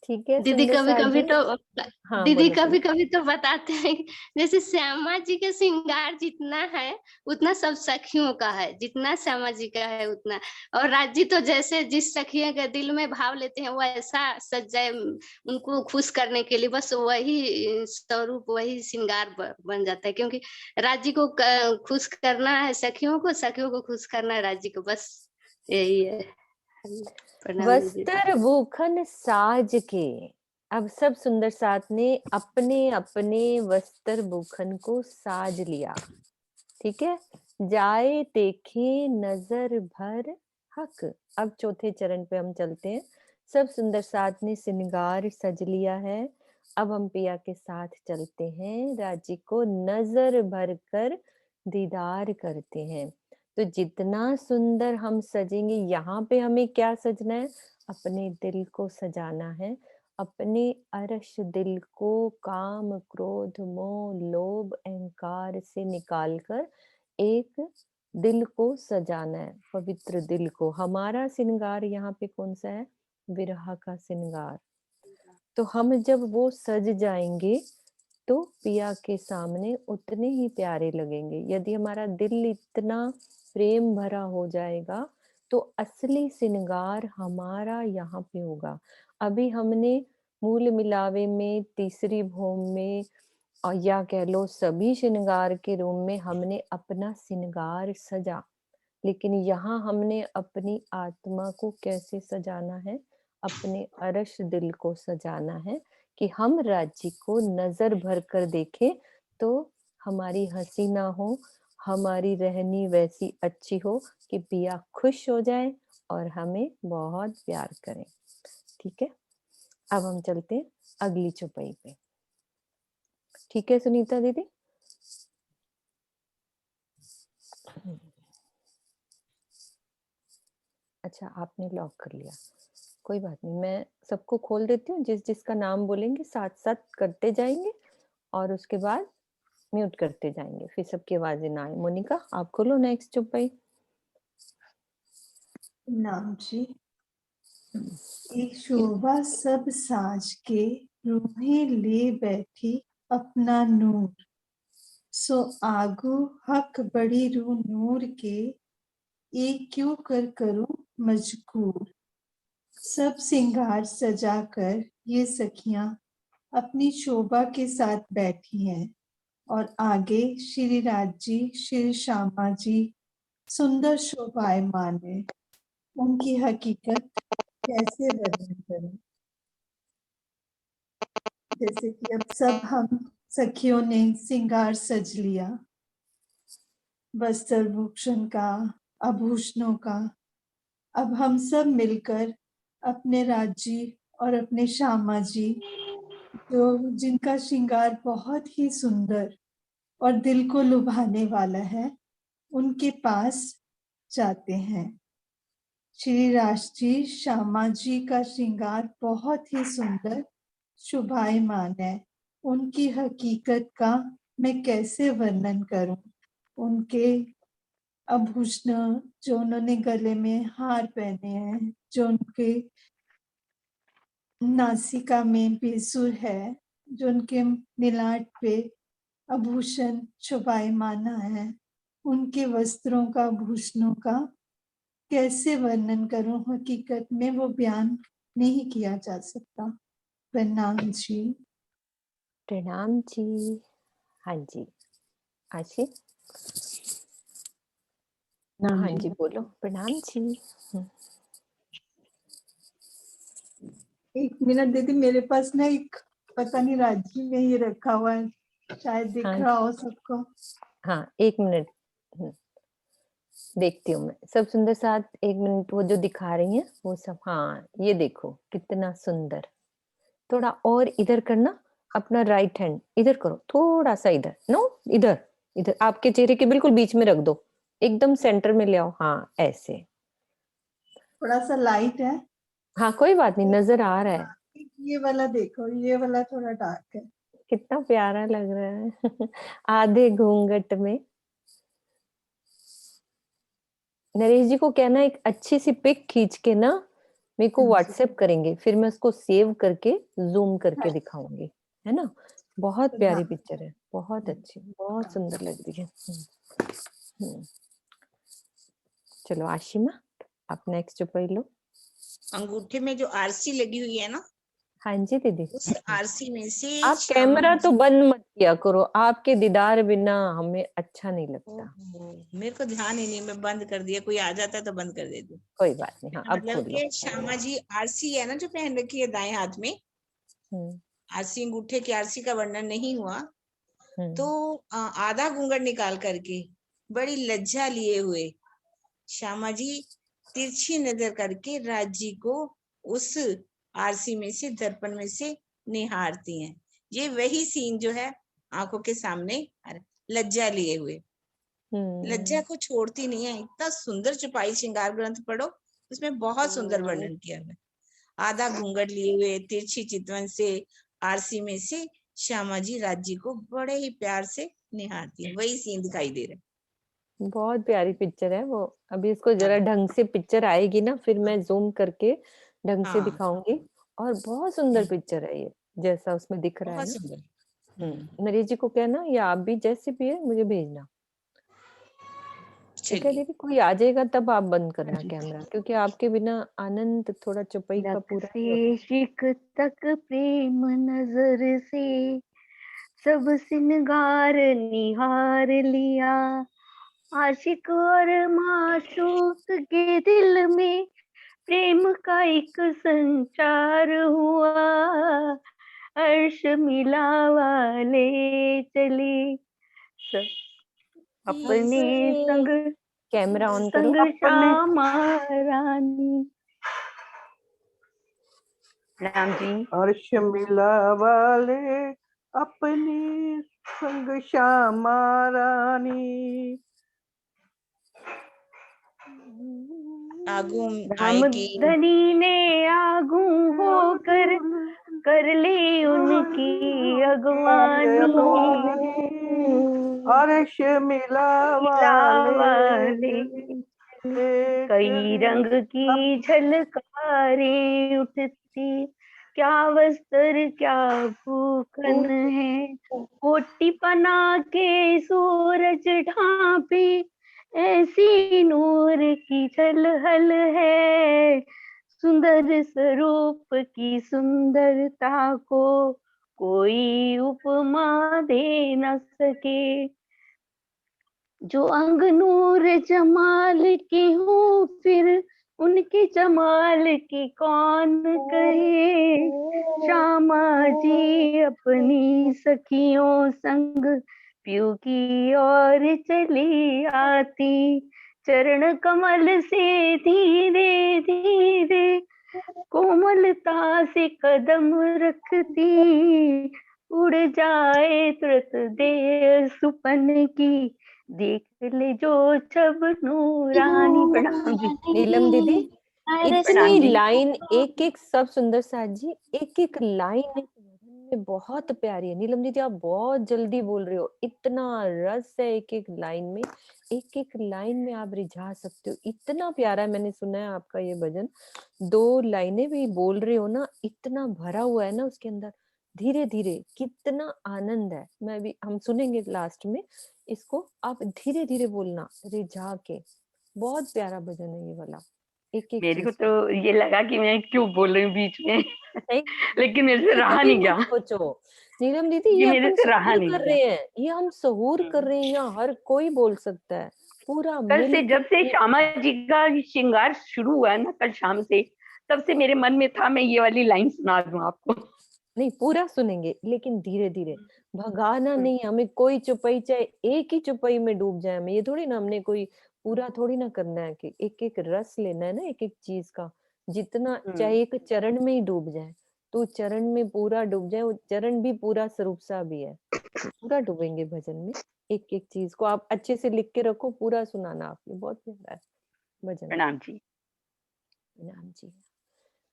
ठीक है दीदी सुंदर कभी साथ कभी जी। तो हाँ दीदी बोलो कभी बोलो। कभी तो बताते हैं कि जैसे श्यामा जी के श्रृंगार जितना है उतना सब सखियों का है, जितना श्यामा जी का है उतना। और राज्य तो जैसे जिस सखियों के दिल में भाव लेते हैं वो ऐसा सज जाए उनको खुश करने के लिए, बस वही स्वरूप वही श्रृंगार बन जाता है। क्योंकि राज्य को खुश करना है सखियों को खुश करना है राज्य को, बस यही है। प्रणाम दीदी। वस्त्र भूखन साज के, अब सब सुंदर साथ ने अपने अपने वस्त्र भूखन को साज लिया। ठीक है, जाए देखे नजर भर हक। अब चौथे चरण पे हम चलते हैं। सब सुंदर साथ ने श्रृंगार सज लिया है। अब हम पिया के साथ चलते हैं, राज्य को नजर भर कर दीदार करते हैं। तो जितना सुंदर हम सजेंगे, यहाँ पे हमें क्या सजना है? अपने दिल को सजाना है, अपने अरश दिल को काम क्रोध मोह लोभ अहंकार से निकालकर एक दिल को सजाना है, पवित्र दिल को। हमारा श्रृंगार यहाँ पे कौन सा है? विरह का श्रृंगार। तो हम जब वो सज जाएंगे तो पिया के सामने उतने ही प्यारे लगेंगे। यदि हमारा दिल इतना प्रेम भरा हो जाएगा तो असली श्रृंगार हमारा यहाँ पे होगा। अभी हमने मूल मिलावे में, तीसरी भौम में, और या कह लो सभी श्रृंगार के रूम में हमने अपना श्रृंगार सजा, लेकिन यहाँ हमने अपनी आत्मा को कैसे सजाना है? अपने अरश दिल को सजाना है कि हम राज्य को नजर भर कर देखें तो हमारी हंसी ना हो, हमारी रहनी वैसी अच्छी हो कि पिया खुश हो जाए और हमें बहुत प्यार करें। ठीक है, अब हम चलते हैं अगली चौपाई पे। ठीक है सुनीता दीदी। अच्छा, आपने लॉक कर लिया, कोई बात नहीं, मैं सबको खोल देती हूँ। जिस जिसका नाम बोलेंगे साथ साथ करते जाएंगे और उसके बाद म्यूट करते जाएंगे, फिर सबकी आवाजें ना आए। मोनिका आप खोलो नेक्स्ट चौपाई। नाम जी। एक शोभा सब साज के रूहें ले बैठी अपना नूर, सो आगो हक बड़ी रूह नूर के, एक क्यों कर करूं मजबूर। सब सिंगार सजा कर ये सखियां अपनी शोभा के साथ बैठी हैं और आगे श्री राज जी, श्री श्यामा जी सुंदर शोभायमान है। उनकी हकीकत कैसे वर्णन करें? जैसे कि अब सब हम सखियों ने श्रृंगार सज लिया, वस्त्र भूषण का, आभूषणों का। अब हम सब मिलकर अपने राजी और अपने श्यामा जी, जो जिनका श्रृंगार बहुत ही सुंदर और दिल को लुभाने वाला है, उनके पास जाते हैं। श्री राज जी, श्यामा जी का श्रृंगार बहुत ही सुंदर शोभायमान है। उनकी हकीकत का मैं कैसे वर्णन करूं? उनके आभूषण, जो उन्होंने गले में हार पहने हैं, जो उनके नासिका में बेसुर है, जो उनके नीलाट पे आभूषण शोभायमान है, उनके वस्त्रों का, आभूषणों का कैसे वर्णन करूं? हकीकत में वो बयान नहीं किया जा सकता। प्रणाम जी। प्रणाम जी। हाँ जी आशी। हाँ जी बोलो। प्रणाम जी। एक मिनट दीदी, मेरे पास ना एक पता नहीं राज्य में ये रखा हुआ है, शायद दिख हाँ रहा हो सबको। हाँ 1 मिनट देखती हूँ मैं। सब सुंदर साथ 1 मिनट वो जो दिखा रही हैं वो सब। हाँ ये देखो कितना सुंदर। थोड़ा और इधर करना, अपना राइट हैंड इधर करो, थोड़ा सा इधर। नो इधर, इधर आपके चेहरे के बिल्कुल बीच में रख दो, एकदम सेंटर में ले आओ। हाँ ऐसे। थोड़ा सा लाइट है। हाँ कोई बात नहीं, नजर आ रहा है। ये वाला देखो, ये वाला थोड़ा डार्क है। कितना प्यारा लग रहा है। आधे घूंघट में। नरेश जी को कहना एक अच्छी सी पिक खींच के ना मेरे को व्हाट्सएप करेंगे, फिर मैं उसको सेव करके जूम करके दिखाऊंगी, है ना। बहुत प्यारी पिक्चर है, बहुत अच्छी, बहुत सुंदर लग रही है। चलो आशिमा आप नेक्स्ट पढ़ लो। अंगूठे में जो आरसी लगी हुई है ना, हाँ जी दीदी। उस आरसी में से आप कैमरा तो बंद मत किया करो, आपके दीदार बिना हमें अच्छा नहीं लगता। मेरे को ध्यान ही नहीं, मैं बंद कर दिया। कोई आ जाता है तो बंद कर देती हूँ। कोई बात नहीं। हाँ अब मतलब खोल लो। कि श्यामा जी आरसी है ना जो पहन रखी है दाएं हाथ में, आरसी अंगूठे की आरसी का वर्णन नहीं हुआ, तो आधा घूंघट निकाल करके बड़ी लज्जा लिए हुए श्यामा जी तिरछी नजर करके राज जी को उस आरसी में से, दर्पण में से निहारती हैं। ये वही सीन जो है आंखों के सामने, लज्जा लिए हुए, लज्जा को छोड़ती नहीं है। इतना सुंदर चौपाई श्रृंगार ग्रंथ पढ़ो, उसमें बहुत सुंदर वर्णन किया है। आधा घूंघट लिए हुए तिरछी चितवन से आरसी में से श्यामा जी राज जी को बड़े ही प्यार से निहारती है। वही सीन दिखाई दे रहा है। बहुत प्यारी पिक्चर है वो। अभी इसको जरा ढंग से पिक्चर आएगी ना, फिर मैं जूम करके ढंग से दिखाऊंगी। और बहुत सुंदर पिक्चर है ये, जैसा उसमें दिख रहा है ना। नरेश जी को कहना, या आप भी जैसे भी है मुझे भेजना। ठीक है दीदी। कोई आ जाएगा तब आप बंद करना कैमरा, क्योंकि आपके बिना आनंद थोड़ा चौपाई का पूरा से शिक तक प्रेम नजर से सब सिंगार निहार लिया, आशिक और माशूक के दिल में प्रेम का एक संचार हुआ, अर्श मिला वाले चले सब अपने संग, कैमरा ऑन करो। संग श्यामा रानी। राम जी। अर्श मिला वाले अपनी संग श्यामा रानी, आगू रामधनी ने आगू होकर कर ली उनकी अगवानी, अर्श मिला वाले कई रंग की झलकारें उठती, क्या वस्त्र क्या भूखन है, कोटि पना के सूरज ढांपे ऐसी नूर की झलहल है, सुंदर स्वरूप की सुंदरता को कोई उपमा दे न सके। जो अंग नूर जमाल के हो, फिर उनके जमाल की कौन कहे। श्यामा जी अपनी सखियों संग प्यू की ओर चली आती। चरण कमल से धीरे धीरे कोमलता से कदम रखती। उड़ जाए तुरंत दे सुपन की, देख ले जो छब नूरानी। प्रणाम जी। नीलम दीदी, प्रणाम इतनी जी। लाइन एक एक सब सुंदर साथ जी, एक एक लाइन में बहुत प्यारी है। नीलम दीदी आप बहुत जल्दी बोल रहे हो, इतना रस है एक एक लाइन में, एक एक लाइन में आप रिझा सकते हो। इतना प्यारा मैंने सुना है आपका ये भजन, 2 लाइनें भी बोल रहे हो ना, इतना भरा हुआ है ना उसके अंदर, धीरे धीरे कितना आनंद है। मैं भी, हम सुनेंगे लास्ट में इसको, आप धीरे धीरे बोलना रिझा के। बहुत प्यारा भजन है ये वाला, एक एक मेरे को चीज तो ये लगा कि मैं क्यों बोल रही हूँ बीच में, नहीं, लेकिन मेरे से ये रहा कभी नहीं मत गया। सोचो नीलम दीदी, ये ये मेरे अपन से रहा सहूर नहीं कर गया। रहे हैं, ये हम सहूर कर रहे हैं, यहाँ हर कोई बोल सकता है, पूरा कल से मिल जब से के। श्यामा जी का श्रृंगार शुरू हुआ है ना, कल शाम से, तब से मेरे मन में था मैं ये वाली लाइन सुना दूं आपको। नहीं, पूरा सुनेंगे लेकिन धीरे धीरे, भगाना नहीं हमें, कोई चुपई चाहे एक ही चुपई में डूब जाए हमें, ये थोड़ी ना हमने कोई पूरा थोड़ी ना करना है कि एक एक रस लेना है ना एक एक चीज का। जितना चाहे एक चरण में ही डूब जाए, तो चरण में पूरा डूब जाए, वो चरण भी पूरा स्वरूप सा भी है, पूरा डूबेंगे भजन में। एक एक चीज को आप अच्छे से लिख के रखो, पूरा सुनाना आपने, बहुत प्यारा है भजन। प्रणाम जी। प्रणाम जी।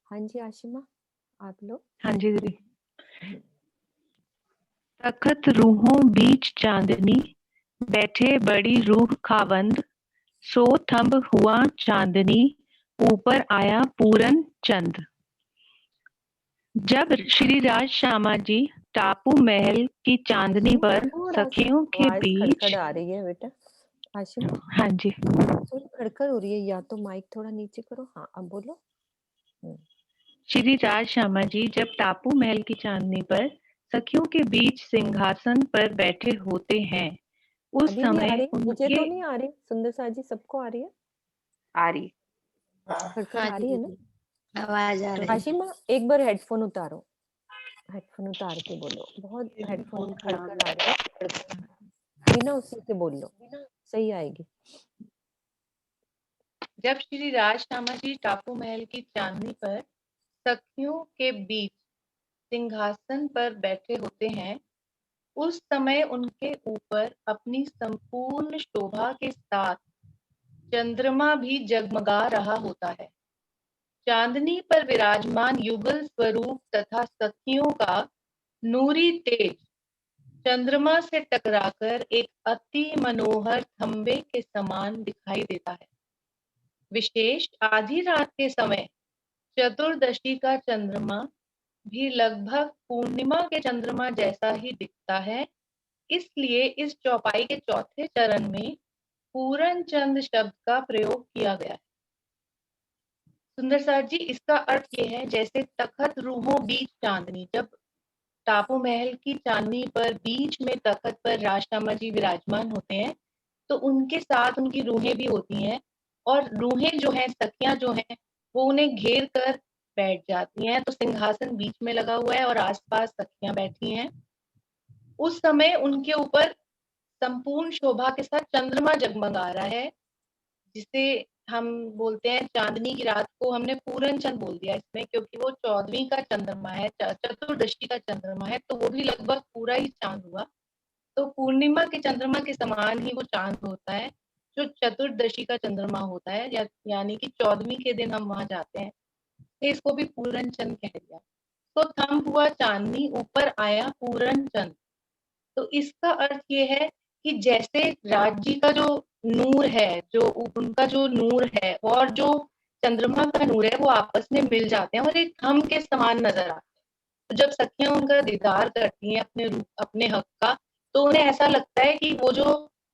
हाँ जी आशिमा, आप लोग। हाँ जी दीदी। तखत रूहों बीच चांदनी, बैठे बड़ी रूह खावंद। सो थंब हुआ चांदनी, ऊपर आया पूरन चंद। जब श्री राज श्यामा जी टापू महल की चांदनी पर थोड़ा सा सखियों के आवाज बीच। खड़खड़ आ रही है बेटा आशिमा, हाँ जी। थोड़ी खड़खड़ हो रही है, या तो माइक थोड़ा नीचे करो। हाँ अब बोलो। श्री राज श्यामा जी जब टापू महल की चांदनी पर सखियों के बीच सिंहासन पर बैठे होते हैं, उस अभी भी आ समय रही, मुझे उनके। तो नहीं आ रही, सुंदर सा जी सबको आ रही है? आ रही, खड़खड़ हाँ आ जी रही है ना? दीदी, आवाज आ रही है। आशिमा एक बार हेडफोन उतारो, हेडफोन उतार के बोलो, बहुत हेडफोन खड़खड़ आ रही है, बिना उसी के बोल लो, सही आएगी। जब श्री राज श्यामा जी टापू महल की चांदनी पर सखियों के बीच सिंहासन पर बैठे होते हैं, उस समय उनके ऊपर अपनी संपूर्ण शोभा के साथ चंद्रमा भी जगमगा रहा होता है। चांदनी पर विराजमान युगल स्वरूप तथा सखियों का नूरी तेज चंद्रमा से टकराकर एक अति मनोहर खंबे के समान दिखाई देता है। विशेष आधी रात के समय चतुर्दशी का चंद्रमा भी लगभग पूर्णिमा के चंद्रमा जैसा ही दिखता है। इसलिए इस चौपाई के चौथे चरण में पूरन चंद शब्द का प्रयोग किया गया है। सुंदर साथ जी, इसका अर्थ ये है, जैसे तखत रूहों बीच चांदनी, जब टापू महल की चांदनी पर बीच में तखत पर राज श्यामा जी विराजमान होते हैं, तो उनके साथ उनकी रूहें भी होती हैं, और रूहें जो हैं, सखियां जो हैं, वो उन्हें घेर कर बैठ जाती हैं। तो सिंहासन बीच में लगा हुआ है और आसपास सखियां बैठी हैं। उस समय उनके ऊपर संपूर्ण शोभा के साथ चंद्रमा जगमगा रहा है, जिसे हम बोलते हैं चांदनी की रात को हमने पूरन चंद बोल दिया इसमें, क्योंकि वो 14वीं का चंद्रमा है, चतुर्दशी का चंद्रमा है, तो वो भी लगभग पूरा ही चांद हुआ। तो पूर्णिमा के चंद्रमा के समान ही वो चांद होता है, जो चतुर्दशी का चंद्रमा होता है, यानी कि 14वीं के दिन हम वहां जाते हैं, तो इसको भी पूरन चंद कह दिया। तो थम हुआ चांदनी, ऊपर आया पूरन चंद। तो इसका अर्थ ये है कि जैसे राज जी का जो नूर है, जो उनका जो नूर है और जो चंद्रमा का नूर है, वो आपस में मिल जाते हैं और एक थम के समान नजर आते हैं। तो जब सखियां उनका दीदार करती हैं अपने रूप, अपने हक का, तो उन्हें ऐसा लगता है कि वो जो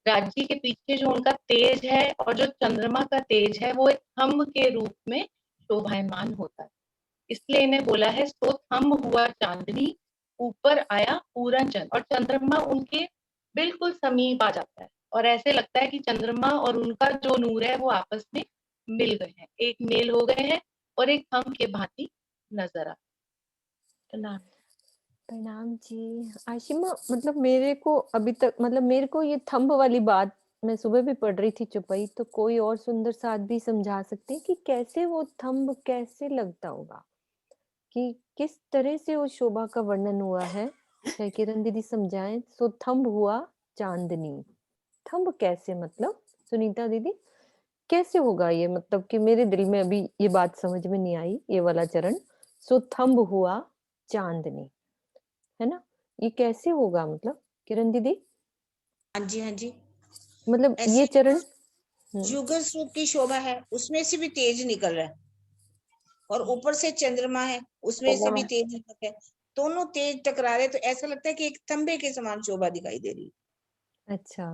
राज जी के पीछे जो उनका तेज है और जो चंद्रमा का तेज है, वो एक थम के रूप में शोभायमान होता है। इसलिए इन्हें बोला है, सो थम हुआ चांदनी, ऊपर आया पूरा चंद्र, और चंद्रमा उनके बिल्कुल समीप आ जाता है और ऐसे लगता है कि चंद्रमा और उनका जो नूर है वो आपस में मिल गए हैं, एक मेल हो गए हैं और एक थंब के भांति नजर आ। प्रणाम। प्रणाम जी। आशिमा, मतलब मेरे को अभी तक, मतलब मेरे को ये थंब वाली बात मैं सुबह भी पढ़ रही थी चौपाई, तो कोई और सुंदर साथ भी समझा सकते हैं कि कैसे वो थंब कैसे लगता होगा, कि किस तरह से उस शोभा का वर्णन हुआ है? चाहे किरण दीदी समझाएं। सो थंब हुआ चांदनी, थंब कैसे, मतलब सुनीता दीदी कैसे होगा ये? मतलब कि मेरे दिल में अभी ये बात समझ में नहीं आई, ये वाला चरण। सो थंब हुआ चांदनी, है ना? ये कैसे होगा, मतलब किरण दीदी? हाँ जी, हाँ जी। मतलब ऐसे ये चरण जुगल स्वरूप की शोभा है, उसमें से भी तेज निकल रहा है, और ऊपर से चंद्रमा है, उसमें से भी तेज निकल रहा है। दोनों तेज टकरा रहे, तो ऐसा लगता है कि एक तंबे के समान शोभा दिखाई दे रही है। अच्छा,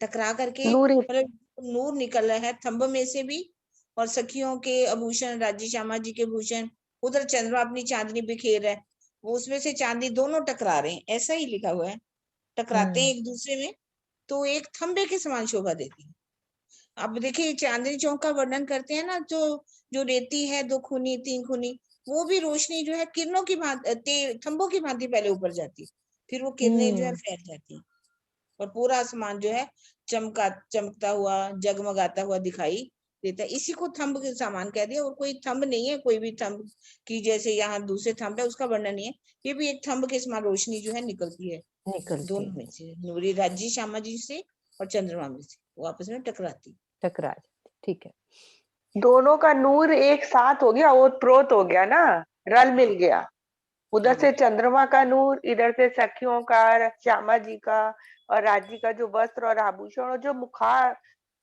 टकरा करके नूर मतलब नूर निकल रहा है थंब में से भी, और सखियों के आभूषण, राज्य श्यामा जी के भूषण, उधर चंद्रमा अपनी चांदनी बिखेर है, वो उसमें से चांदनी दोनों टकरा रहे हैं, ऐसा ही लिखा हुआ है। टकराते हैं एक दूसरे में, तो एक थंबे के समान शोभा देती है। अब देखिए चांदनी चौक का वर्णन करते हैं ना, जो जो रेती है 2 खूनी 3 खूनी, वो भी रोशनी जो है किरणों की भांति, थंबों की भांति पहले ऊपर जाती है, फिर वो किरणें जो है फैल जाती है, और पूरा आसमान जो है चमकता हुआ, जगमगाता हुआ दिखाई देता है। इसी को थंब के समान कह दिया, और कोई थंब नहीं है, कोई भी थंब की जैसे यहाँ दूसरे थंब है उसका वर्णन नहीं है, ये भी एक थंब के समान रोशनी जो है निकलती है दोनों में से, नूरी राज्य श्यामा जी से और चंद्रमा में से, वो आपस में टकरा जाती। ठीक है, दोनों का नूर एक साथ हो गया, ओत प्रोत हो गया ना, रल मिल गया। उधर से चंद्रमा का नूर, इधर से सखियों का, श्यामा जी का और राजी का जो वस्त्र और आभूषण और जो मुखार,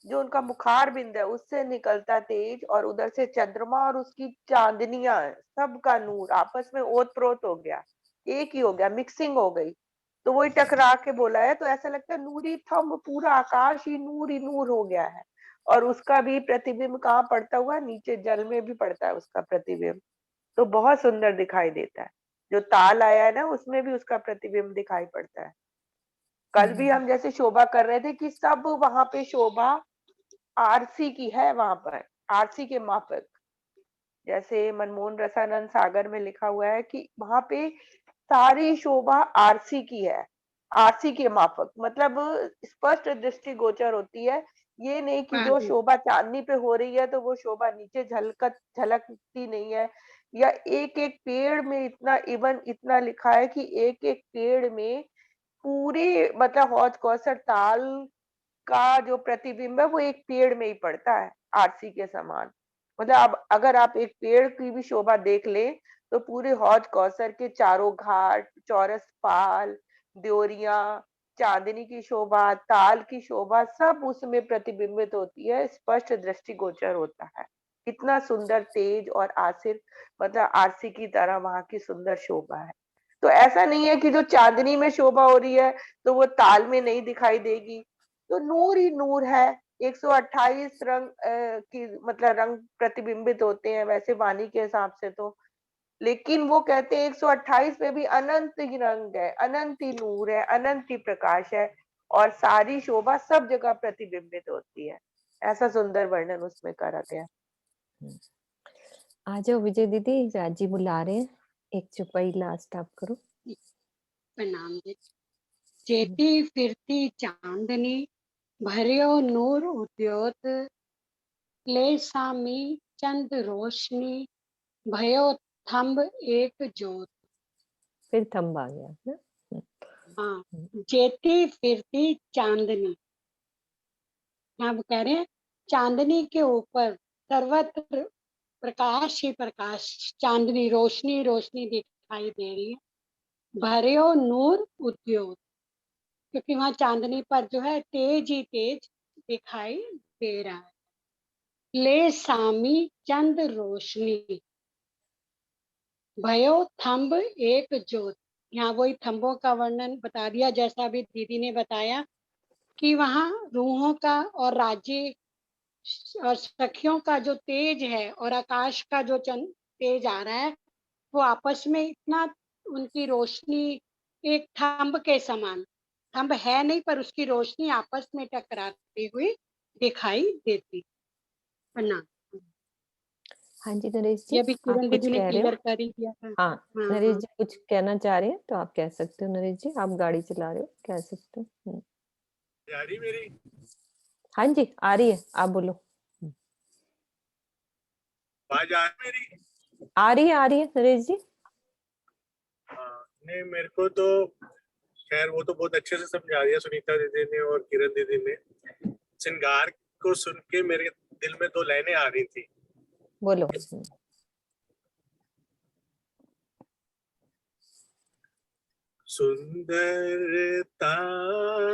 जो उनका मुखार बिंद है उससे निकलता तेज, और उधर से चंद्रमा और उसकी चांदनियां, सबका नूर आपस में ओत प्रोत हो गया, एक ही हो गया, मिक्सिंग हो गई, तो वही टकरा के बोला है। तो ऐसा लगता है नूरी थंब, पूरा आकाश ही नूर हो गया है, और उसका भी प्रतिबिंब कहाँ पड़ता हुआ, नीचे जल में भी पड़ता है उसका प्रतिबिंब, तो बहुत सुंदर दिखाई देता है। जो ताल आया है ना, उसमें भी उसका प्रतिबिंब दिखाई पड़ता है। कल भी हम जैसे शोभा कर रहे थे कि सब वहां पे शोभा आरसी की है, वहां पर आरसी के माफक, जैसे मनमोहन रसानंद सागर में लिखा हुआ है कि वहां पे सारी शोभा आरसी की है, आरसी के माफक, मतलब स्पष्ट दृष्टि गोचर होती है। ये नहीं कि जो शोभा चांदनी पे हो रही है तो वो शोभा नीचे झलकती नहीं है, या एक एक पेड़ में इतना, इवन इतना लिखा है कि एक एक पेड़ में पूरे, मतलब हौज कौसर ताल का जो प्रतिबिंब है वो एक पेड़ में ही पड़ता है, आरसी के समान। मतलब अब अगर आप एक पेड़ की भी शोभा देख ले, तो पूरे हौज कौसर के चारों घाट, चौरस पाल, द्योरिया, चांदनी की शोभा, ताल की शोभा, सब उसमें प्रतिबिंबित होती है, स्पष्ट दृष्टिगोचर होता है। इतना सुंदर तेज और आसिर, मतलब आरसी की तरह वहां की सुंदर शोभा है। तो ऐसा नहीं है कि जो चांदनी में शोभा हो रही है तो वो ताल में नहीं दिखाई देगी, तो नूर ही नूर है। 128 रंग की, मतलब रंग प्रतिबिंबित होते हैं वैसे वाणी के हिसाब से तो, लेकिन वो कहते हैं 128 में भी अनंत ही रंग है, अनंत ही नूर है, अनंत ही प्रकाश है, और सारी शोभा सब जगह प्रतिबिंबित होती है। ऐसा सुंदर वर्णन उसमें करा गया। आ जाओ विजय दीदी, राजी बुला रहे हैं, एक चौपाई लास्ट आप करो। प्रणाम जी। चेती फिरती चांदनी, भरियो नूर उद्योत, ले सामी चंद रोशनी, भयो थंब एक जोत। फिर थंब आ गया ना। हाँ, चेती फिरती चांदनी, आप कह रहे हैं चांदनी के ऊपर सर्वत्र प्रकाश ही प्रकाश, चांदनी रोशनी रोशनी दिखाई दे रही है। भरियो नूर उद्योत, क्योंकि वहां चांदनी पर जो है तेज ही तेज दिखाई दे रहा है। ले सामी चंद रोशनी, भयो थंब एक ज्योत, यहाँ वही थंबों का वर्णन बता दिया, जैसा भी दीदी ने बताया कि वहां रूहों का और राज्य और सखियों का जो तेज है और आकाश का जो तेज आ रहा है, वो आपस में इतना उनकी रोशनी एक थंब के समान, थंब है नहीं पर उसकी रोशनी आपस में टकराती हुई दिखाई देती। प्रणाम। हाँ जी नरेश जी, ये भी आप किरण कुछ दीदी ने कह रहे हो? क्लियर कर ही दिया था। हाँ हाँ नरेश हाँ जी कुछ कहना चाह रहे हैं तो आप कह सकते हो। नरेश जी आप गाड़ी चला रहे हो, कह सकते हो। आ रही मेरी? हाँ जी आ रही है, आप बोलो। आवाज आ रही मेरी? आ रही है नरेश जी। हाँ, नहीं मेरे को तो खैर वो तो बहुत अच्छे से समझा दिया सुनीता दीदी ने और किरण दीदी ने। श्रृंगार को सुन के मेरे दिल में दो लाइनें आ रही थी। बोलो। सुंदरता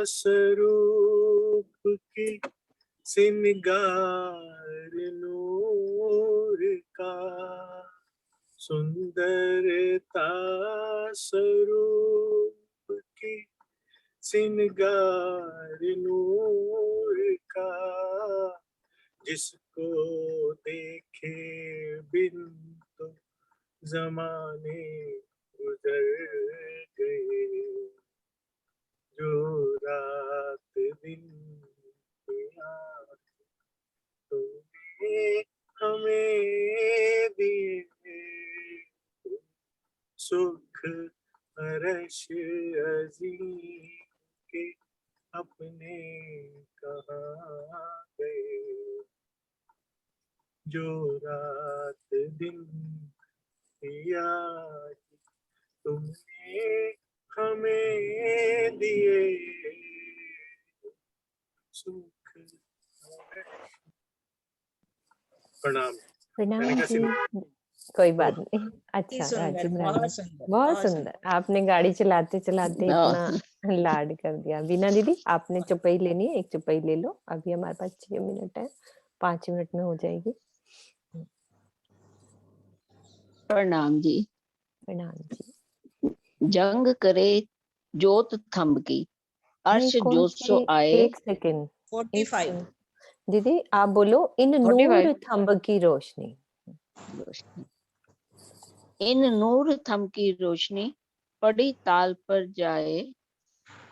स्वरूप की श्रृंगार नूर का, सुंदरता स्वरूप की श्रृंगार नूर का, जिसको देखे बिन तो जमाने गुजर गए, जो रात दिन याद तुमने हमें दिए, सुख हर्ष अजीम के अपने कहाँ गए, जो रात दिन याद तुमने हमें दिए, सुख। प्रणाम। प्रणाम जी। कोई बात नहीं। अच्छा सुंदर, राजीव बहुत रानी सुंदर, बहुत बहुत सुंदर। आपने गाड़ी चलाते चलाते इतना लाड कर दिया। बीना दीदी आपने चुपई लेनी है, एक चुपई ले लो। अभी हमारे पास 6 मिनट है, 5 मिनट में हो जाएगी। प्रणाम जी। प्रणाम जी। जंग करे जोत थंब की, नहीं अर्श कौन जोत सो सी? आए। एक सेकेंड। 45 दीदी आप बोलो, इन 45 नूर थंब की रोशनी। इन नूर थंब की रोशनी पड़ी ताल पर जाए,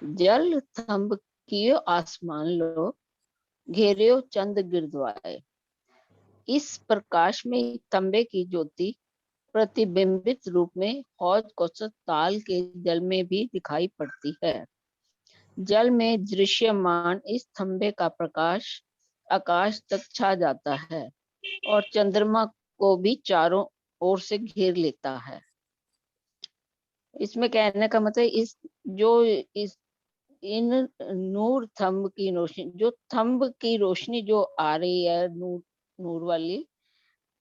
जल थंब कियो आसमान लो, घेरियो चंद गिरदवाए। इस प्रकाश में तंबे की ज्योति प्रतिबिंबित रूप में हौज कौसत ताल के जल में भी दिखाई पड़ती है। जल में दृश्यमान इस थंबे का प्रकाश आकाश तक छा जाता है और चंद्रमा को भी चारों ओर से घेर लेता है। इसमें कहने का मतलब इस इन नूर थंब की रोशनी, जो थंब की रोशनी जो आ रही है नूर वाली,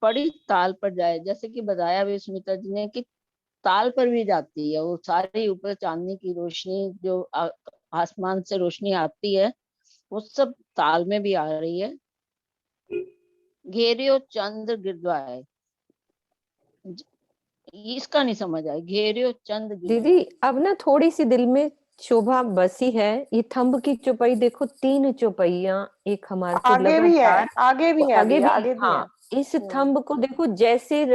पड़ी ताल पर जाए, जैसे कि बताया भी सुमित्रा जी ने कि ताल पर भी जाती है वो सारी, ऊपर चांदनी की रोशनी जो आसमान से रोशनी आती है वो सब ताल में भी आ रही है। घेरियो चंद्र गिरदवाए, इसका नहीं समझ आया। घेरियो चंद्र दीदी अब ना थोड़ी सी दिल में शोभा बसी है। ये थंब की चौपाई देखो, 3 चौपाइयां एक हमारे को आगे भी है, लगातार आगे भी है, आगे अभी भी आगे भी है। हाँ। इस थंब को देखो, जैसे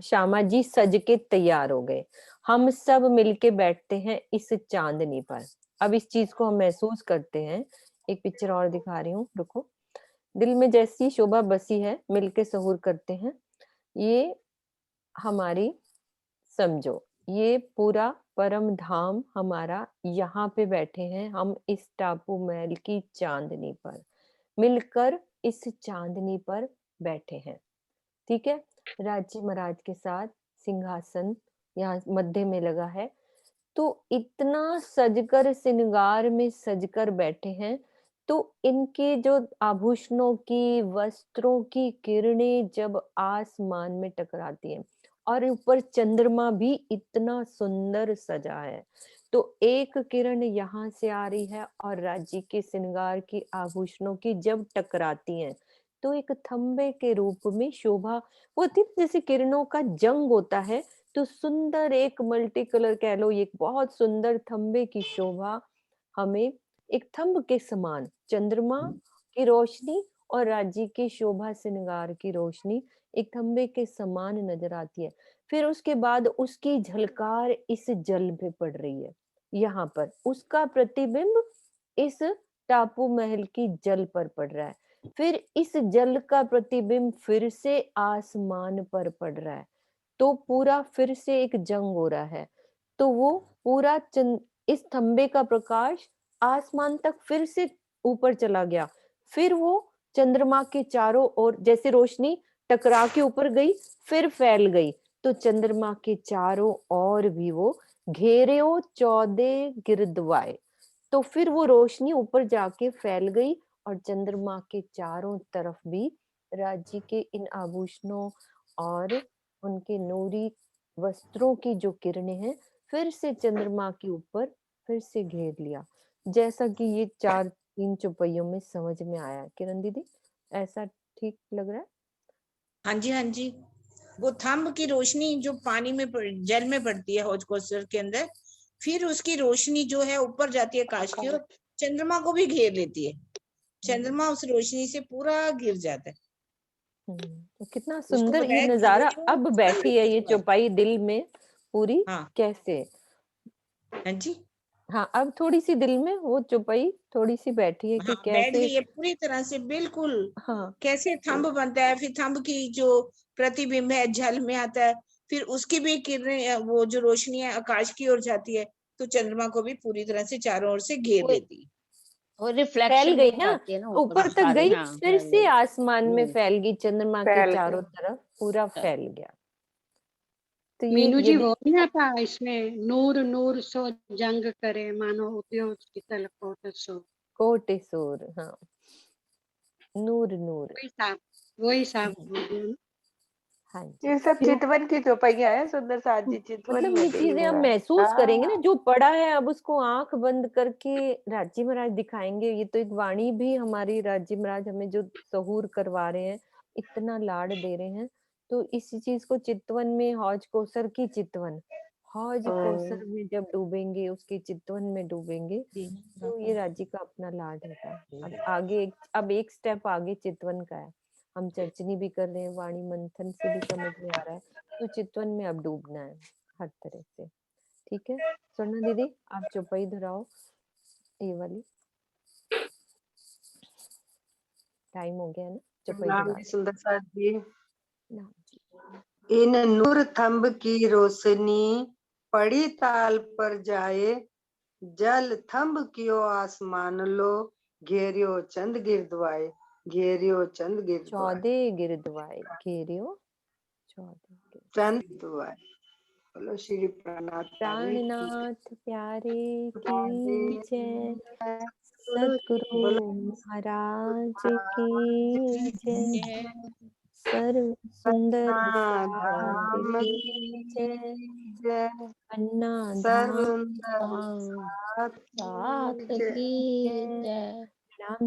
श्यामा जी सज के तैयार हो गए। हम सब मिलके बैठते हैं इस चांदनी पर। अब इस चीज को हम महसूस करते हैं। एक पिक्चर और दिखा रही हूँ, रुको। दिल में जैसी शोभा बसी है, मिलके सहूर करते हैं। ये हमारी, समझो ये पूरा परम धाम हमारा, यहाँ पे बैठे हैं हम इस टापू महल की चांदनी पर, मिलकर इस चांदनी पर बैठे हैं। ठीक है, राज्य महाराज के साथ सिंहासन यहाँ मध्य में लगा है। तो इतना सजकर, श्रृंगार में सजकर बैठे हैं। तो इनके जो आभूषणों की, वस्त्रों की किरणें जब आसमान में टकराती हैं, और ऊपर चंद्रमा भी इतना सुंदर सजा है, तो एक किरण यहाँ से आ रही है और राज्य के श्रृंगार की, आभूषणों की जब टकराती हैं, तो एक थंबे के रूप में शोभा होती है। जैसे किरणों का जंग होता है, तो सुंदर एक मल्टी कलर कह लो, एक बहुत सुंदर थंबे की शोभा हमें एक थंब के समान, चंद्रमा की रोशनी और राज्य के शोभा श्रृंगार की रोशनी एक खंबे के समान नजर आती है। फिर उसके बाद उसकी झलकार इस जल पे पड़ रही है। यहाँ पर उसका प्रतिबिंब इस टापू महल की जल पर पड़ रहा है। फिर इस जल का प्रतिबिंब फिर से आसमान पर पड़ रहा है। तो पूरा फिर से एक जंग हो रहा है। तो वो पूरा इस खंबे का प्रकाश आसमान तक फिर से ऊपर चला गया। फिर वो चंद्रमा के चारों ओर जैसे रोशनी टकरा के ऊपर गई, फिर फैल गई। तो चंद्रमा के चारों ओर भी वो घेरे 14 गिरदवाए। तो फिर वो रोशनी ऊपर जाके फैल गई और चंद्रमा के चारों तरफ भी राज्य के इन आभूषणों और उनके नूरी वस्त्रों की जो किरणें हैं फिर से चंद्रमा के ऊपर फिर से घेर लिया। जैसा कि ये 3 चौपाइयों में समझ में आया। किरण दीदी, ऐसा ठीक लग रहा है? हाँ जी, हाँ जी। वो थंब की रोशनी जो पानी में जल में पड़ती है हौज कौसर के अंदर, फिर उसकी रोशनी जो है ऊपर जाती है आकाश की और चंद्रमा को भी घेर लेती है। चंद्रमा उस रोशनी से पूरा घिर जाता है। तो कितना उसको सुंदर ये बताया नजारा घेरियो अब बैठी है ये चौपाई दिल में पूरी। हाँ। कैसे? हाँ जी, हाँ, अब थोड़ी सी दिल में वो चौपाई थोड़ी सी बैठी है कि हाँ, बैठ कैसे। गई है पूरी तरह से, बिल्कुल। हाँ, कैसे थंब बनता है, फिर थंब की जो प्रतिबिंब है जल में आता है, फिर उसकी भी किरणें, वो जो रोशनी है आकाश की ओर जाती है, तो चंद्रमा को भी पूरी तरह से चारों ओर से घेर वो लेती है। वो फैल रिफ्लेक्शन गई में ना, जाती है ना ऊपर तक सारे। गई, हाँ, फिर फैल से गई। आसमान में फैल गई, चंद्रमा के फैल चारों गई। तरफ पूरा फैल गया। तो ये मीनू जी यदि वो नहीं आता इसमें, नूर नूर सो जंग करे मानो उद्योग शीतल कोट सो। कोटेश्वर, हाँ, नूर नूर। वही साहब बोल रही हूँ। हाँ जी। ये सब चितवन की चौपाइयां हैं सुंदर साथ जी, चितवन मतलब में ये गई चीजें हुई हम है। महसूस करेंगे ना, हाँ। जो पढ़ा है अब उसको आंख बंद करके राज्य महाराज दिखाएंगे। ये तो एक वाणी भी हमारी राज्य महाराज हमें जो सहूर करवा रहे हैं, इतना लाड दे रहे हैं। तो इसी चीज को चितवन में हौज कौसर की चितवन, हौज कौसर में जब डूबेंगे, उसकी चितवन में डूबेंगे, तो ये राज्य का अपना लाड है। अब आगे अब एक स्टेप आगे चितवन का है। हम चर्चनी भी कर रहे हैं, वाणी मंथन से भी समझ में आ रहा है। तो चितवन में अब डूबना है हर तरह से। ठीक है स्वर्णा दीदी, आप चौपाई दोहराओ ये वाली। टाइम हो गया ना, चौपाई नाम दोहरा जी सुंदर साथ जी। नाम जी। इन नूर थंब की रोशनी पड़ी ताल पर जाए, जल थंब कियो आसमान लो, घेरियो चंद गिरदवाए, घेरियो चंद गिरदवाए। 14 गिरदवाए, घेरियो 14 चंद गिरदवाए। बोलो श्री प्राणनाथ प्यारे की प्राणनाथ प्यारे की जय। जय, सद्गुरु महाराज की जय, सर्व सुंदर साथ धाम की की जय, जय, अन्ना सर्व धाम सुंदर हाँ, साथ साथ की जय। की जय। जय। राम